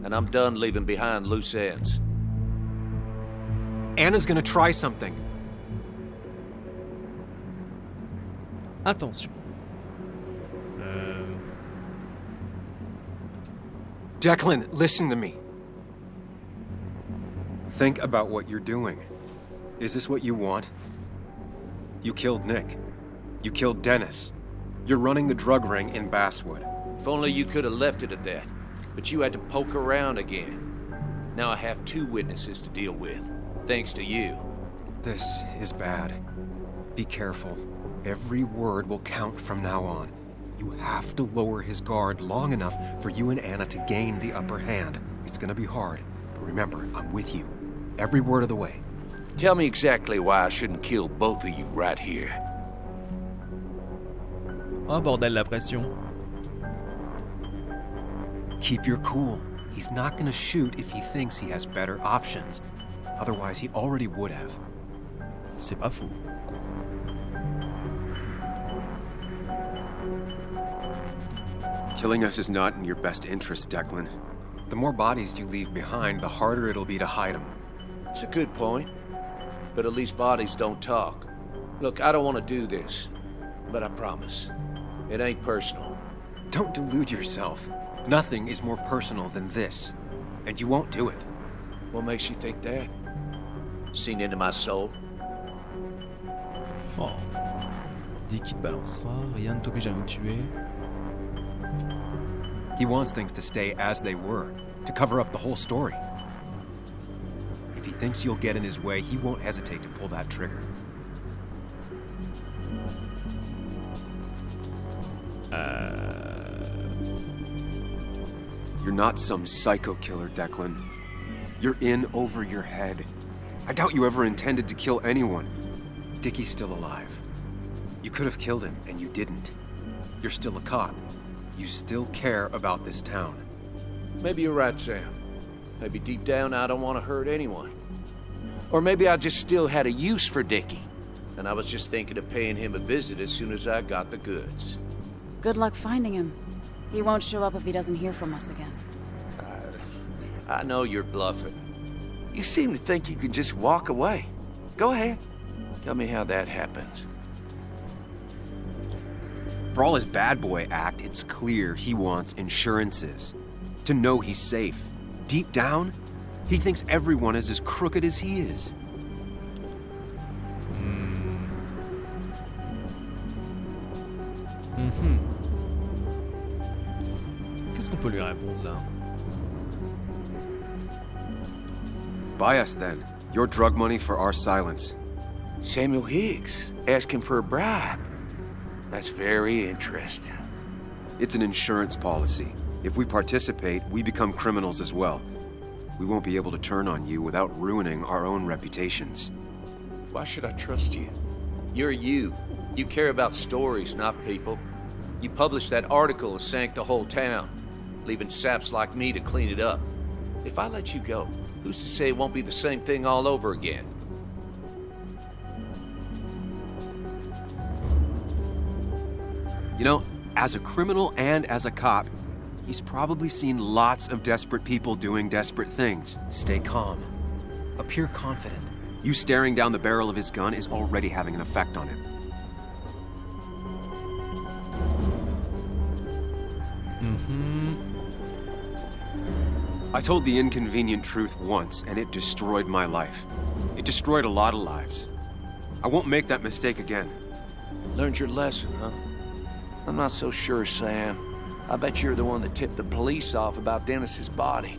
And I'm done leaving behind loose ends. Anna's gonna try something. Attention. Declan, listen to me. Think about what you're doing. Is this what you want? You killed Nick. You killed Dennis. You're running the drug ring in Basswood. If only you could have left it at that. But you had to poke around again. Now I have 2 witnesses to deal with. Thanks to you. This is bad. Be careful. Every word will count from now on. You have to lower his guard long enough for you and Anna to gain the upper hand. It's gonna be hard, but remember, I'm with you. Every word of the way. Tell me exactly why I shouldn't kill both of you right here. Oh bordel, la pression. Keep your cool. He's not gonna shoot if he thinks he has better options. Otherwise, he already would have. C'est pas fou. Killing us is not in your best interest, Declan. The more bodies you leave behind, the harder it'll be to hide them. It's a good point. But at least bodies don't talk. Look, I don't want to do this. But I promise. It ain't personal. Don't delude yourself. Nothing is more personal than this. And you won't do it. What makes you think that? Seen into my soul? Oh. Dis qu'il te balancera, rien ne t'oblige à nous tuer. He wants things to stay as they were, to cover up the whole story. If he thinks you'll get in his way, he won't hesitate to pull that trigger. You're not some psycho killer, Declan. You're in over your head. I doubt you ever intended to kill anyone. Dickie's still alive. You could have killed him, and you didn't. You're still a cop. You still care about this town. Maybe you're right, Sam. Maybe deep down I don't want to hurt anyone. Or maybe I just still had a use for Dickie, and I was just thinking of paying him a visit as soon as I got the goods. Good luck finding him. He won't show up if he doesn't hear from us again. I know you're bluffing. You seem to think you can just walk away. Go ahead. Tell me how that happens. For all his bad boy act, it's clear he wants insurances. To know he's safe. Deep down, he thinks everyone is as crooked as he is. Qu'est-ce qu'on peut lui répondre là? Buy us then. Your drug money for our silence. Samuel Higgs asking for a bribe. That's very interesting. It's an insurance policy. If we participate, we become criminals as well. We won't be able to turn on you without ruining our own reputations. Why should I trust you? You're you. You care about stories, not people. You published that article and sank the whole town, leaving saps like me to clean it up. If I let you go, who's to say it won't be the same thing all over again? You know, as a criminal and as a cop, he's probably seen lots of desperate people doing desperate things. Stay calm. Appear confident. You staring down the barrel of his gun is already having an effect on him. I told the inconvenient truth once, and it destroyed my life. It destroyed a lot of lives. I won't make that mistake again. Learned your lesson, huh? I'm not so sure, Sam. I bet you're the one that tipped the police off about Dennis's body.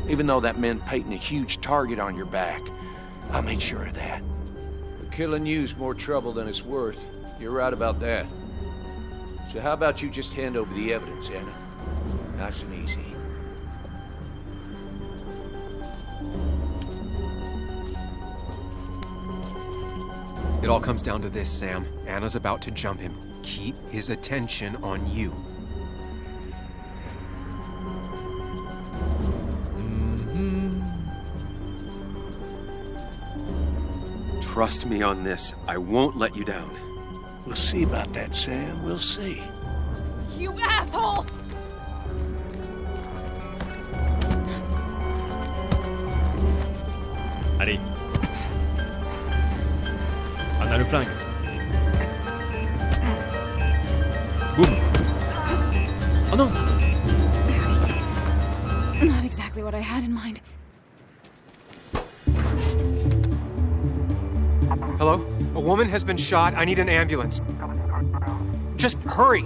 Even though that meant painting a huge target on your back, I made sure of that. But killing you's more trouble than it's worth. You're right about that. So how about you just hand over the evidence, Anna? Nice and easy. It all comes down to this, Sam. Anna's about to jump him. Keep his attention on you. Trust me on this. I won't let you down. We'll see about that, Sam. We'll see. You asshole! Allez. On a le flingue. Boum. Oh non! Not exactly what I had in mind. Hello? A woman has been shot. I need an ambulance. Just hurry!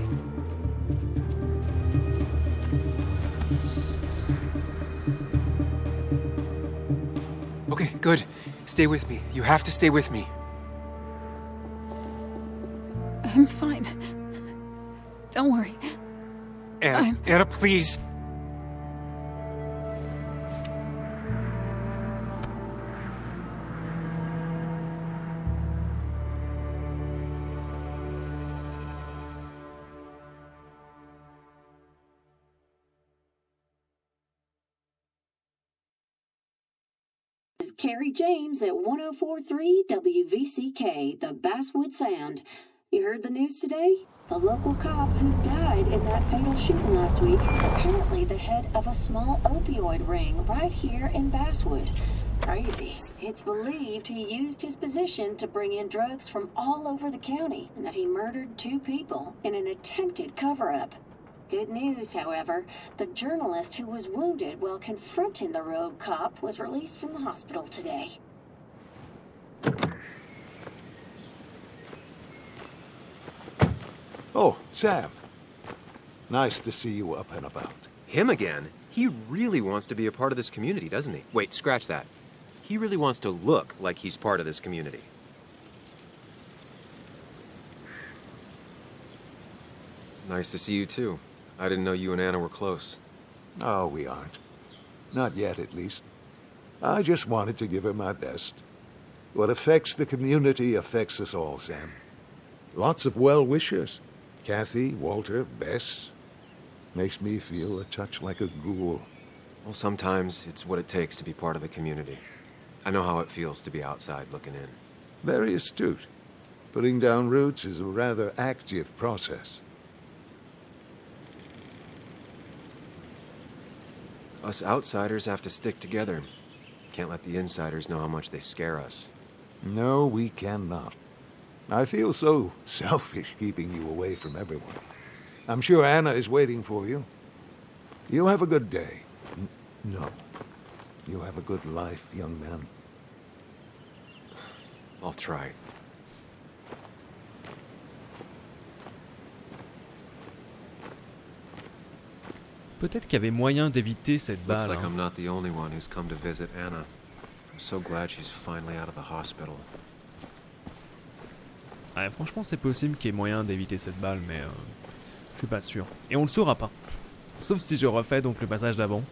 Okay, good. Stay with me. You have to stay with me. I'm fine. Don't worry. Anna, please. Is Carrie James at 1043 WVCK, the Basswood Sound. You heard the news today? A local cop who died in that fatal shooting last week is apparently the head of a small opioid ring right here in Basswood. Crazy. It's believed he used his position to bring in drugs from all over the county and that he murdered 2 people in an attempted cover-up. Good news, however, the journalist who was wounded while confronting the rogue cop was released from the hospital today. Oh, Sam. Nice to see you up and about. Him again? He really wants to be a part of this community, doesn't he? Wait, scratch that. He really wants to look like he's part of this community. Nice to see you, too. I didn't know you and Anna were close. No, we aren't. Not yet, at least. I just wanted to give her my best. What affects the community affects us all, Sam. Lots of well-wishers. Kathy, Walter, Bess. Makes me feel a touch like a ghoul. Well, sometimes it's what it takes to be part of the community. I know how it feels to be outside looking in. Very astute. Putting down roots is a rather active process. Us outsiders have to stick together. Can't let the insiders know how much they scare us. No, we cannot. I feel so selfish keeping you away from everyone. I'm sure Anna is waiting for you. You have a good day. No. You have a good life, young man. I'll try. Peut-être qu'il y avait moyen d'éviter cette Looks balle. like I'm not the only one who's come to visit Anna. I'm so glad she's finally out of the hospital. Ouais, franchement, c'est possible qu'il y ait moyen d'éviter cette balle, mais je suis pas sûr. Et on le saura pas. Sauf si je refais donc le passage d'avant.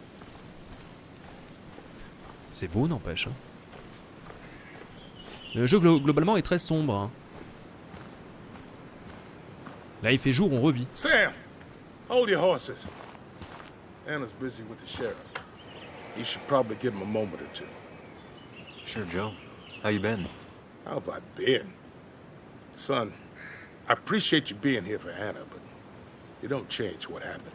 C'est beau, n'empêche. Hein. Le jeu globalement est très sombre. Hein. Là, il fait jour, on revit. Sam, hold your horses. Anna's busy with the sheriff. You should probably give him a moment or two. Sure, Joe. How you been? How have I been? Son, I appreciate you being here for Anna, but you don't change what happened.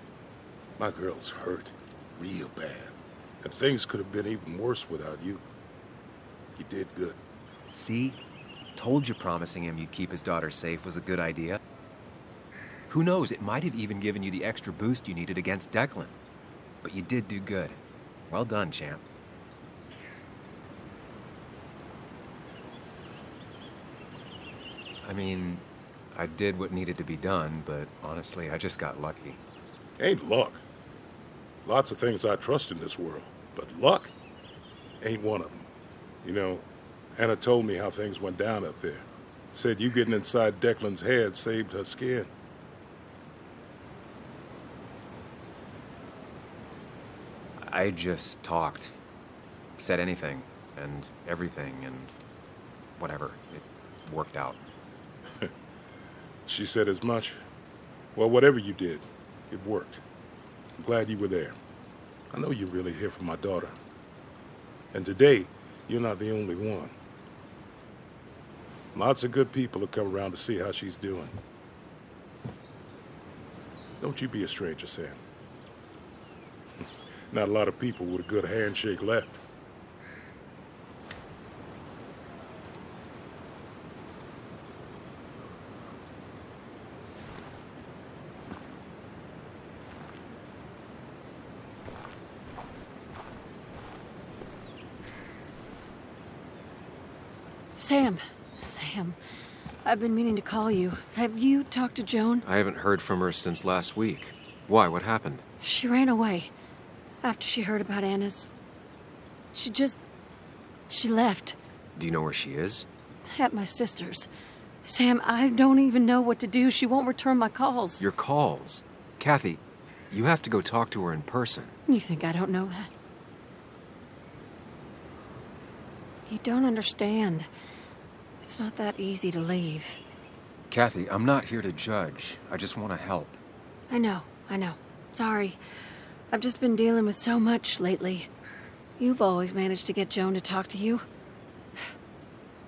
My girl's hurt, real bad. And things could have been even worse without you. You did good. See? Told you promising him you'd keep his daughter safe was a good idea. Who knows, it might have even given you the extra boost you needed against Declan. But you did do good. Well done, champ. I mean, I did what needed to be done, but honestly, I just got lucky. Ain't luck. Lots of things I trust in this world, but luck ain't one of them. You know, Anna told me how things went down up there. Said you getting inside Declan's head saved her skin. I just talked. Said anything, and everything, and whatever. It worked out. She said as much. Well, whatever you did, it worked. I'm glad you were there. I know you're really here for my daughter. And today, you're not the only one. Lots of good people will come around to see how she's doing. Don't you be a stranger, Sam. Not a lot of people with a good handshake left. Sam, I've been meaning to call you. Have you talked to Joan? I haven't heard from her since last week. Why? What happened? She ran away after she heard about Anna's. She left. Do you know where she is? At my sister's. Sam, I don't even know what to do. She won't return my calls. Your calls? Kathy, you have to go talk to her in person. You think I don't know that? You don't understand. It's not that easy to leave. Kathy, I'm not here to judge. I just want to help. I know. Sorry. I've just been dealing with so much lately. You've always managed to get Joan to talk to you.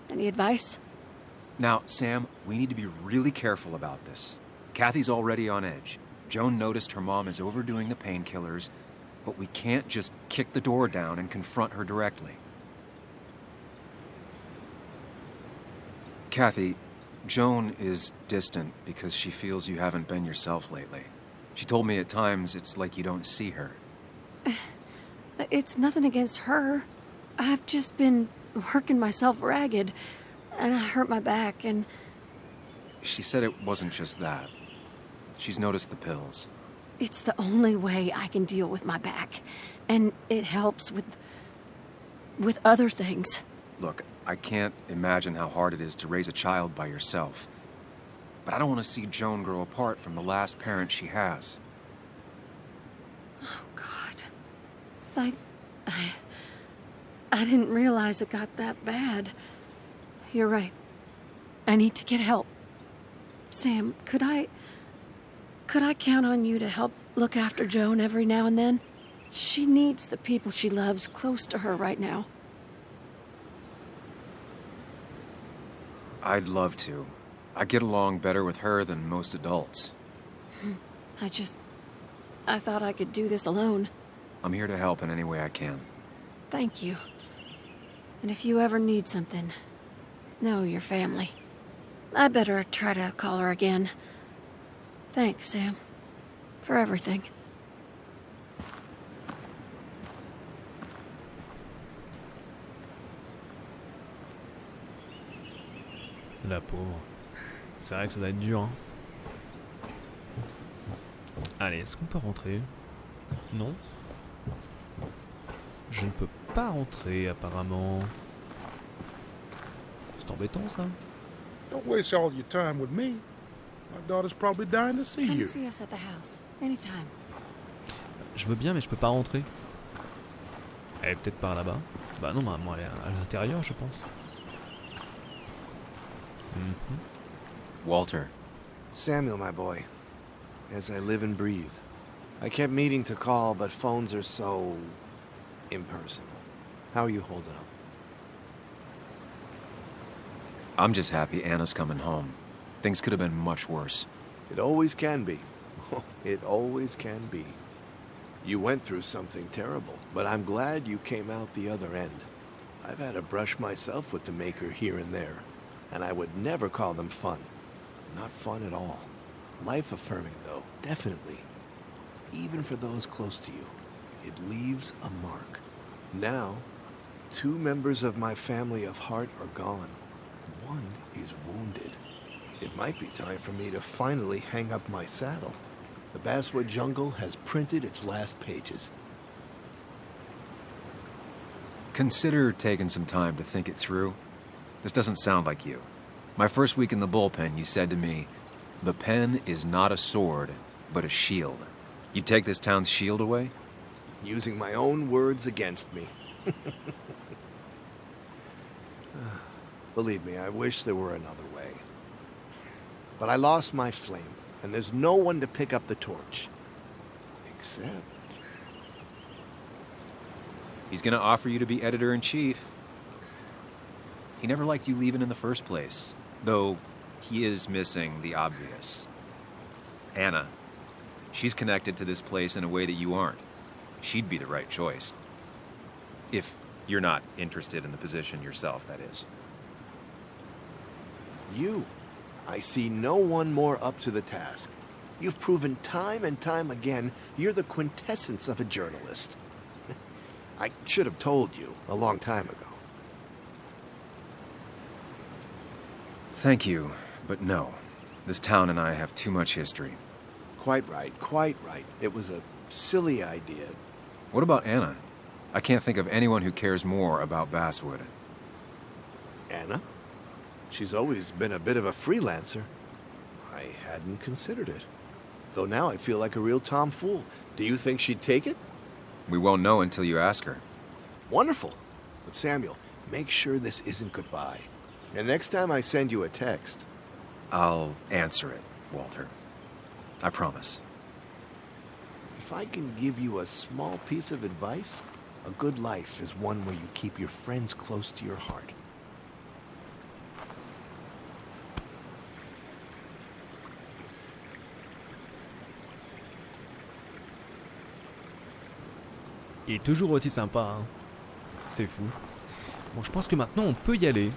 Any advice? Now, Sam, we need to be really careful about this. Kathy's already on edge. Joan noticed her mom is overdoing the painkillers, but we can't just kick the door down and confront her directly. Kathy, Joan is distant because she feels you haven't been yourself lately. She told me at times it's like you don't see her. It's nothing against her. I've just been working myself ragged, and I hurt my back, and... She said it wasn't just that. She's noticed the pills. It's the only way I can deal with my back, and it helps with other things. Look, I can't imagine how hard it is to raise a child by yourself. But I don't want to see Joan grow apart from the last parent she has. Oh, God. I didn't realize it got that bad. You're right. I need to get help. Sam, could I count on you to help look after Joan every now and then? She needs the people she loves close to her right now. I'd love to. I get along better with her than most adults. I thought I could do this alone. I'm here to help in any way I can. Thank you. And if you ever need something, know your family. I better try to call her again. Thanks, Sam, for everything. La pauvre. C'est vrai que ça doit être dur, hein. Allez, est-ce qu'on peut rentrer? Non? Je ne peux pas rentrer, apparemment. C'est embêtant, ça. Don't waste all your time with me. My daughter's probably dying to see Come you. see us at the house, anytime. Je veux bien, mais je peux pas rentrer. Elle est peut-être par là-bas. Bah non, maman, elle est à l'intérieur, je pense. Walter. Samuel, my boy. As I live and breathe. I kept meaning to call, but phones are so... impersonal. How are you holding up? I'm just happy Anna's coming home. Things could have been much worse. It always can be. It always can be. You went through something terrible, but I'm glad you came out the other end. I've had a brush myself with the Maker here and there, and I would never call them fun. Not fun at all. Life-affirming, though, definitely. Even for those close to you, it leaves a mark. Now, 2 members of my family of heart are gone. One is wounded. It might be time for me to finally hang up my saddle. The Basswood Jungle has printed its last pages. Consider taking some time to think it through. This doesn't sound like you. My first week in the bullpen, you said to me, "The pen is not a sword, but a shield." You take this town's shield away? using my own words against me. Believe me, I wish there were another way. But I lost my flame, and there's no one to pick up the torch. Except... He's gonna offer you to be editor-in-chief. He never liked you leaving in the first place, though he is missing the obvious. Anna. She's connected to this place in a way that you aren't. She'd be the right choice. If you're not interested in the position yourself, that is. You. I see no one more up to the task. You've proven time and time again you're the quintessence of a journalist. I should have told you a long time ago. Thank you, but no. This town and I have too much history. Quite right, quite right. It was a silly idea. What about Anna? I can't think of anyone who cares more about Basswood. Anna? She's always been a bit of a freelancer. I hadn't considered it. Though now I feel like a real tomfool. Do you think she'd take it? We won't know until you ask her. Wonderful. But Samuel, make sure this isn't goodbye. And next time I send you a text... I'll answer it, Walter. I promise. If I can give you a small piece of advice, a good life is one where you keep your friends close to your heart. Il est toujours aussi sympa, hein. C'est fou. Bon, je pense que maintenant on peut y aller.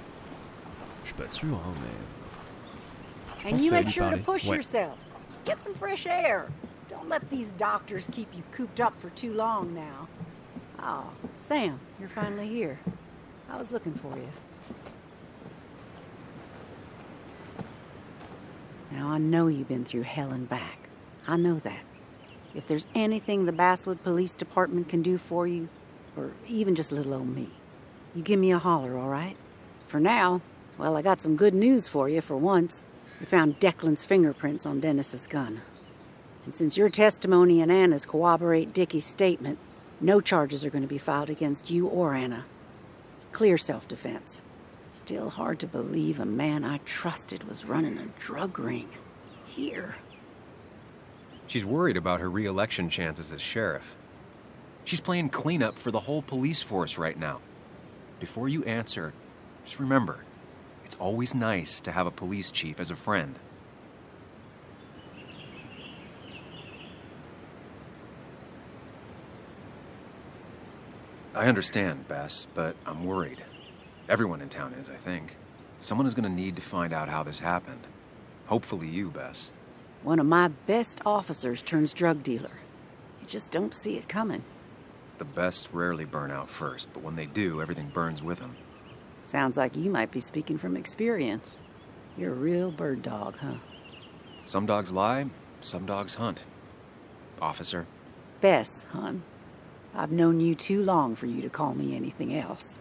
Je suis pas sûr, hein, mais... And you make sure to parler. push Ouais. yourself. Get some fresh air. Don't let these doctors keep you cooped up for too long now. Oh, Sam, you're finally here. I was looking for you. Now, I know you've been through hell and back. I know that. If there's anything the Basswood Police Department can do for you, or even just little old me, you give me a holler, all right? For now, well, I got some good news for you for once. We found Declan's fingerprints on Dennis's gun. And since your testimony and Anna's corroborate Dickie's statement, no charges are going to be filed against you or Anna. It's clear self-defense. Still hard to believe a man I trusted was running a drug ring. Here. She's worried about her re-election chances as sheriff. She's playing cleanup for the whole police force right now. Before you answer, just remember, it's always nice to have a police chief as a friend. I understand, Bess, but I'm worried. Everyone in town is, I think. Someone is going to need to find out how this happened. Hopefully you, Bess. One of my best officers turns drug dealer. You just don't see it coming. The best rarely burn out first, but when they do, everything burns with them. Sounds like you might be speaking from experience. You're a real bird dog, huh? Some dogs lie, some dogs hunt. Officer. Bess, hon. I've known you too long for you to call me anything else.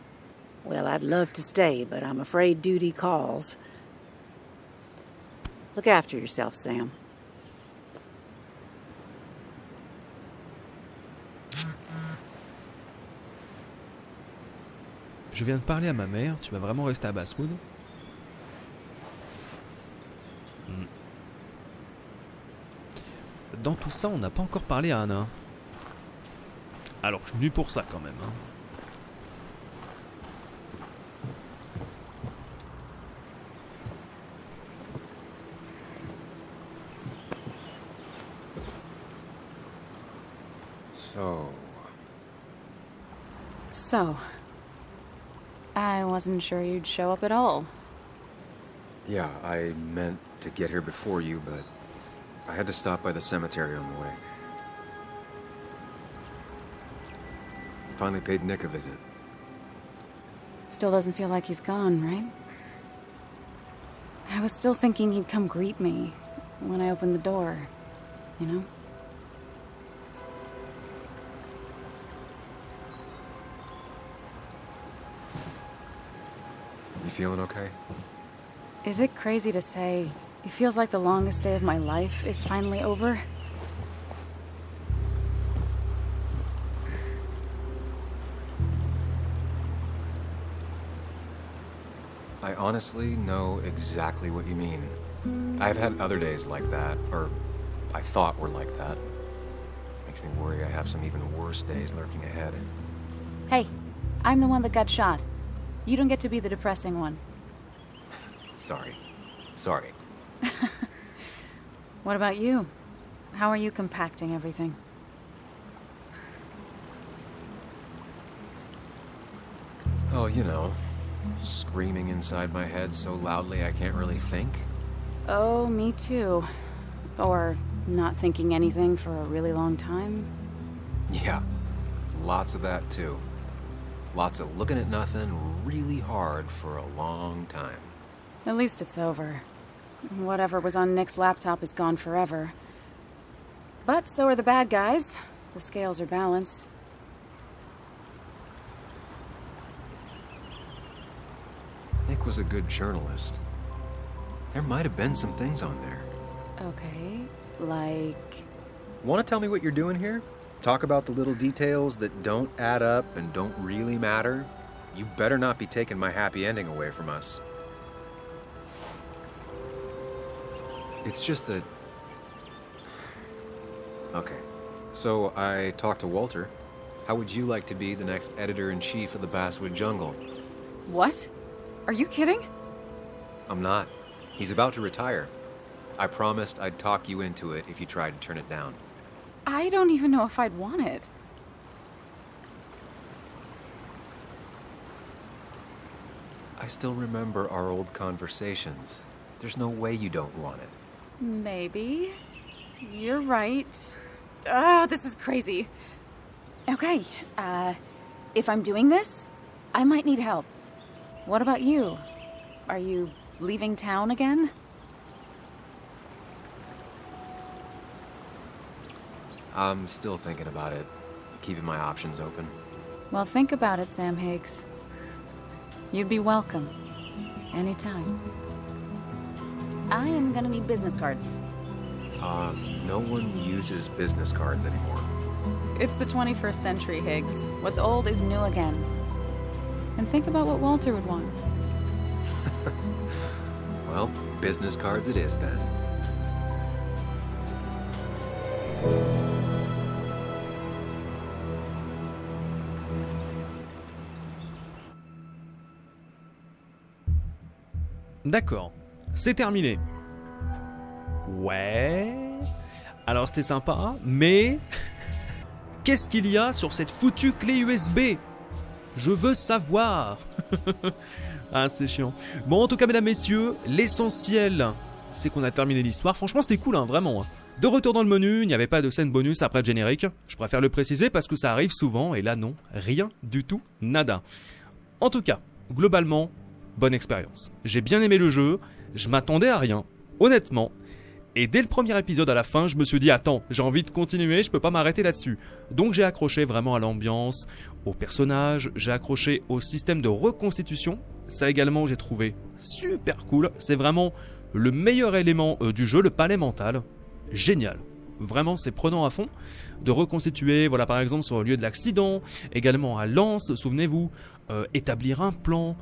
Well, I'd love to stay, but I'm afraid duty calls. Look after yourself, Sam. Je viens de parler à ma mère, tu vas vraiment rester à Basswood? Dans tout ça, on n'a pas encore parlé à Anna. Alors, je suis venu pour ça quand même, hein. So, I wasn't sure you'd show up at all. Yeah, I meant to get here before you, but I had to stop by the cemetery on the way. Finally paid Nick a visit. Still doesn't feel like he's gone, right? I was still thinking he'd come greet me when I opened the door, you know? You feeling okay? Is it crazy to say it feels like the longest day of my life is finally over? I honestly know exactly what you mean. I've had other days like that, or I thought were like that. Makes me worry I have some even worse days lurking ahead. Hey, I'm the one that got shot. You don't get to be the depressing one. Sorry. What about you? How are you compacting everything? Oh, you know, screaming inside my head so loudly I can't really think. Oh, me too. Or not thinking anything for a really long time. Yeah, lots of that too. Lots of looking at nothing really hard for a long time. At least it's over. Whatever was on Nick's laptop is gone forever. But so are the bad guys. The scales are balanced. Nick was a good journalist. There might have been some things on there. Okay, like... Want to tell me what you're doing here? Talk about the little details that don't add up and don't really matter? You better not be taking my happy ending away from us. It's just that... Okay, so I talked to Walter. How would you like to be the next editor-in-chief of the Basswood Jungle? What? Are you kidding? I'm not. He's about to retire. I promised I'd talk you into it if you tried to turn it down. I don't even know if I'd want it. I still remember our old conversations. There's no way you don't want it. Maybe. You're right. This is crazy. Okay, if I'm doing this, I might need help. What about you? Are you leaving town again? I'm still thinking about it, keeping my options open. Well, think about it, Sam Higgs. You'd be welcome. Anytime. I am gonna need business cards. No one uses business cards anymore. It's the 21st century, Higgs. What's old is new again. And think about what Walter would want. Well, business cards it is then. D'accord, c'est terminé. Ouais... Alors c'était sympa, mais... Qu'est-ce qu'il y a sur cette foutue clé USB? Je veux savoir. Ah, c'est chiant. Bon, en tout cas, mesdames, messieurs, l'essentiel, c'est qu'on a terminé l'histoire. Franchement, c'était cool, hein, vraiment. De retour dans le menu, il n'y avait pas de scène bonus après le générique. Je préfère le préciser parce que ça arrive souvent, et là, non, rien du tout, nada. En tout cas, globalement, bonne expérience. J'ai bien aimé le jeu, je m'attendais à rien, honnêtement. Et dès le premier épisode à la fin, je me suis dit, attends, j'ai envie de continuer, je peux pas m'arrêter là-dessus. Donc j'ai accroché vraiment à l'ambiance, aux personnages, j'ai accroché au système de reconstitution. Ça également, j'ai trouvé super cool. C'est vraiment le meilleur élément du jeu, le palais mental. Génial. Vraiment, c'est prenant à fond de reconstituer, voilà, par exemple, sur le lieu de l'accident, également à Lens, souvenez-vous, établir un plan.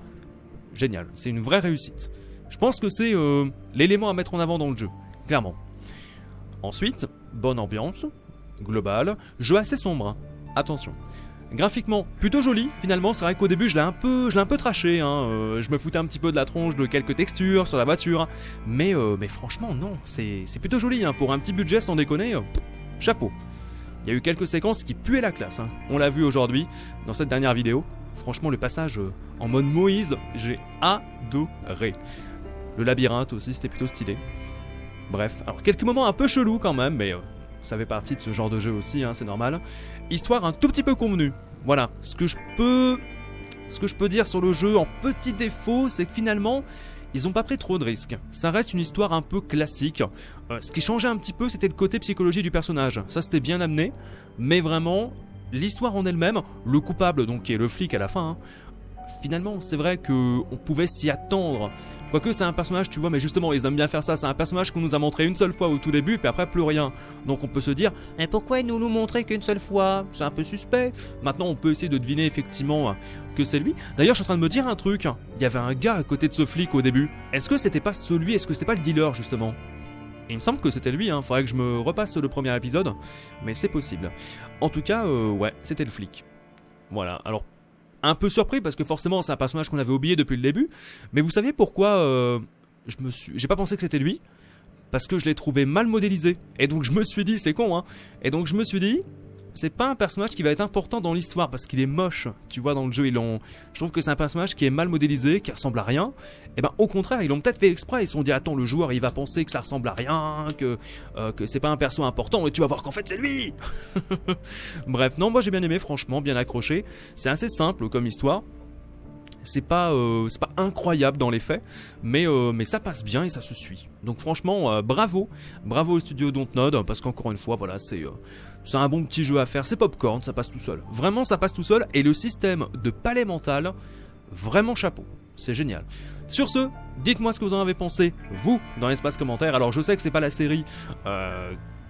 Génial, c'est une vraie réussite. Je pense que c'est l'élément à mettre en avant dans le jeu. Clairement. Ensuite, bonne ambiance, globale, jeu assez sombre, hein. Attention. Graphiquement, plutôt joli, finalement, c'est vrai qu'au début je l'ai un peu traché, hein. Je me foutais un petit peu de la tronche de quelques textures sur la voiture, mais franchement non, c'est plutôt joli, hein. Pour un petit budget sans déconner, chapeau. Il y a eu quelques séquences qui puaient la classe, hein. On l'a vu aujourd'hui, dans cette dernière vidéo. Franchement, le passage en mode Moïse, j'ai adoré. Le labyrinthe aussi, c'était plutôt stylé. Bref, alors quelques moments un peu chelous quand même, mais ça fait partie de ce genre de jeu aussi, hein, c'est normal. Histoire un tout petit peu convenue. Voilà, ce que je peux dire sur le jeu en petit défaut, c'est que finalement, ils ont pas pris trop de risques. Ça reste une histoire un peu classique. Ce qui changeait un petit peu, c'était le côté psychologie du personnage. Ça, c'était bien amené, mais vraiment, l'histoire en elle-même, le coupable, donc qui est le flic à la fin, hein, finalement, c'est vrai qu'on pouvait s'y attendre. Quoique c'est un personnage, tu vois, mais justement, ils aiment bien faire ça. C'est un personnage qu'on nous a montré une seule fois au tout début, puis après plus rien. Donc on peut se dire, mais pourquoi ils nous montraient qu'une seule fois? C'est un peu suspect. Maintenant, on peut essayer de deviner effectivement que c'est lui. D'ailleurs, je suis en train de me dire un truc. Il y avait un gars à côté de ce flic au début. Est-ce que c'était pas celui? Est-ce que c'était pas le dealer, justement? Il me semble que c'était lui, faudrait que je me repasse le premier épisode, mais c'est possible. En tout cas, ouais, c'était le flic. Voilà, alors, un peu surpris, parce que forcément, c'est un personnage qu'on avait oublié depuis le début, mais vous savez pourquoi j'ai pas pensé que c'était lui? Parce que je l'ai trouvé mal modélisé, et donc je me suis dit, c'est con, et donc je me suis dit, c'est pas un personnage qui va être important dans l'histoire, parce qu'il est moche, tu vois, dans le jeu, je trouve que c'est un personnage qui est mal modélisé, qui ressemble à rien, et ben au contraire, ils l'ont peut-être fait exprès, ils se sont dit, attends, le joueur, il va penser que ça ressemble à rien, que c'est pas un perso important, et tu vas voir qu'en fait, c'est lui. Bref, non, moi j'ai bien aimé, franchement, bien accroché, c'est assez simple comme histoire, c'est pas incroyable dans les faits, mais ça passe bien et ça se suit. Donc franchement, bravo au studio Dontnod, parce qu'encore une fois, voilà, c'est un bon petit jeu à faire, c'est popcorn, ça passe tout seul. Vraiment, ça passe tout seul, et le système de palais mental, vraiment chapeau, c'est génial. Sur ce, dites-moi ce que vous en avez pensé, vous, dans l'espace commentaire. Alors je sais que c'est pas la série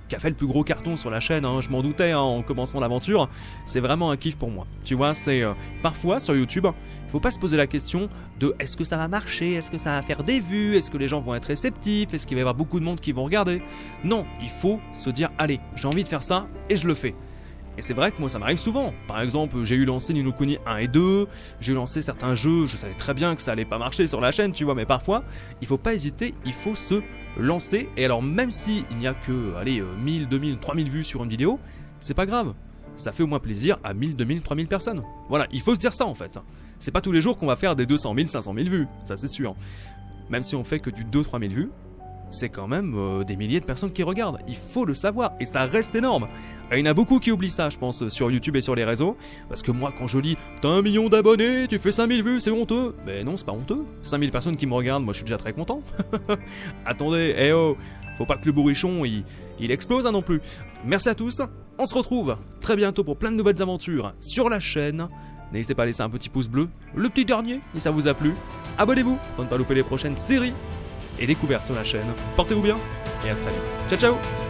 qui a fait le plus gros carton sur la chaîne, je m'en doutais en commençant l'aventure, c'est vraiment un kiff pour moi. Tu vois, c'est parfois sur YouTube, il faut pas se poser la question de est-ce que ça va marcher, est-ce que ça va faire des vues, est-ce que les gens vont être réceptifs, est-ce qu'il va y avoir beaucoup de monde qui vont regarder. Non, il faut se dire allez, j'ai envie de faire ça et je le fais. Et c'est vrai que moi ça m'arrive souvent. Par exemple, j'ai eu lancé Ni no Kuni 1 et 2, j'ai eu lancé certains jeux, je savais très bien que ça allait pas marcher sur la chaîne, tu vois, mais parfois, il faut pas hésiter, il faut se lancer. Et alors même si il n'y a que, allez, 1000, 2000, 3000 vues sur une vidéo, c'est pas grave. Ça fait au moins plaisir à 1000, 2000, 3000 personnes. Voilà, il faut se dire ça en fait. C'est pas tous les jours qu'on va faire des 200 000, 500 000 vues, ça c'est sûr. Même si on fait que du 2-3 000 vues, c'est quand même des milliers de personnes qui regardent. Il faut le savoir, et ça reste énorme. Et il y en a beaucoup qui oublient ça, je pense, sur YouTube et sur les réseaux. Parce que moi, quand je lis « T'as 1 million d'abonnés, tu fais 5000 vues, c'est honteux !» Ben non, c'est pas honteux. 5000 personnes qui me regardent, moi je suis déjà très content. Attendez, faut pas que le bourrichon, il explose non plus. Merci à tous, on se retrouve très bientôt pour plein de nouvelles aventures sur la chaîne. N'hésitez pas à laisser un petit pouce bleu, le petit dernier, si ça vous a plu. Abonnez-vous pour ne pas louper les prochaines séries et découvertes sur la chaîne. Portez-vous bien et à très vite. Ciao ciao.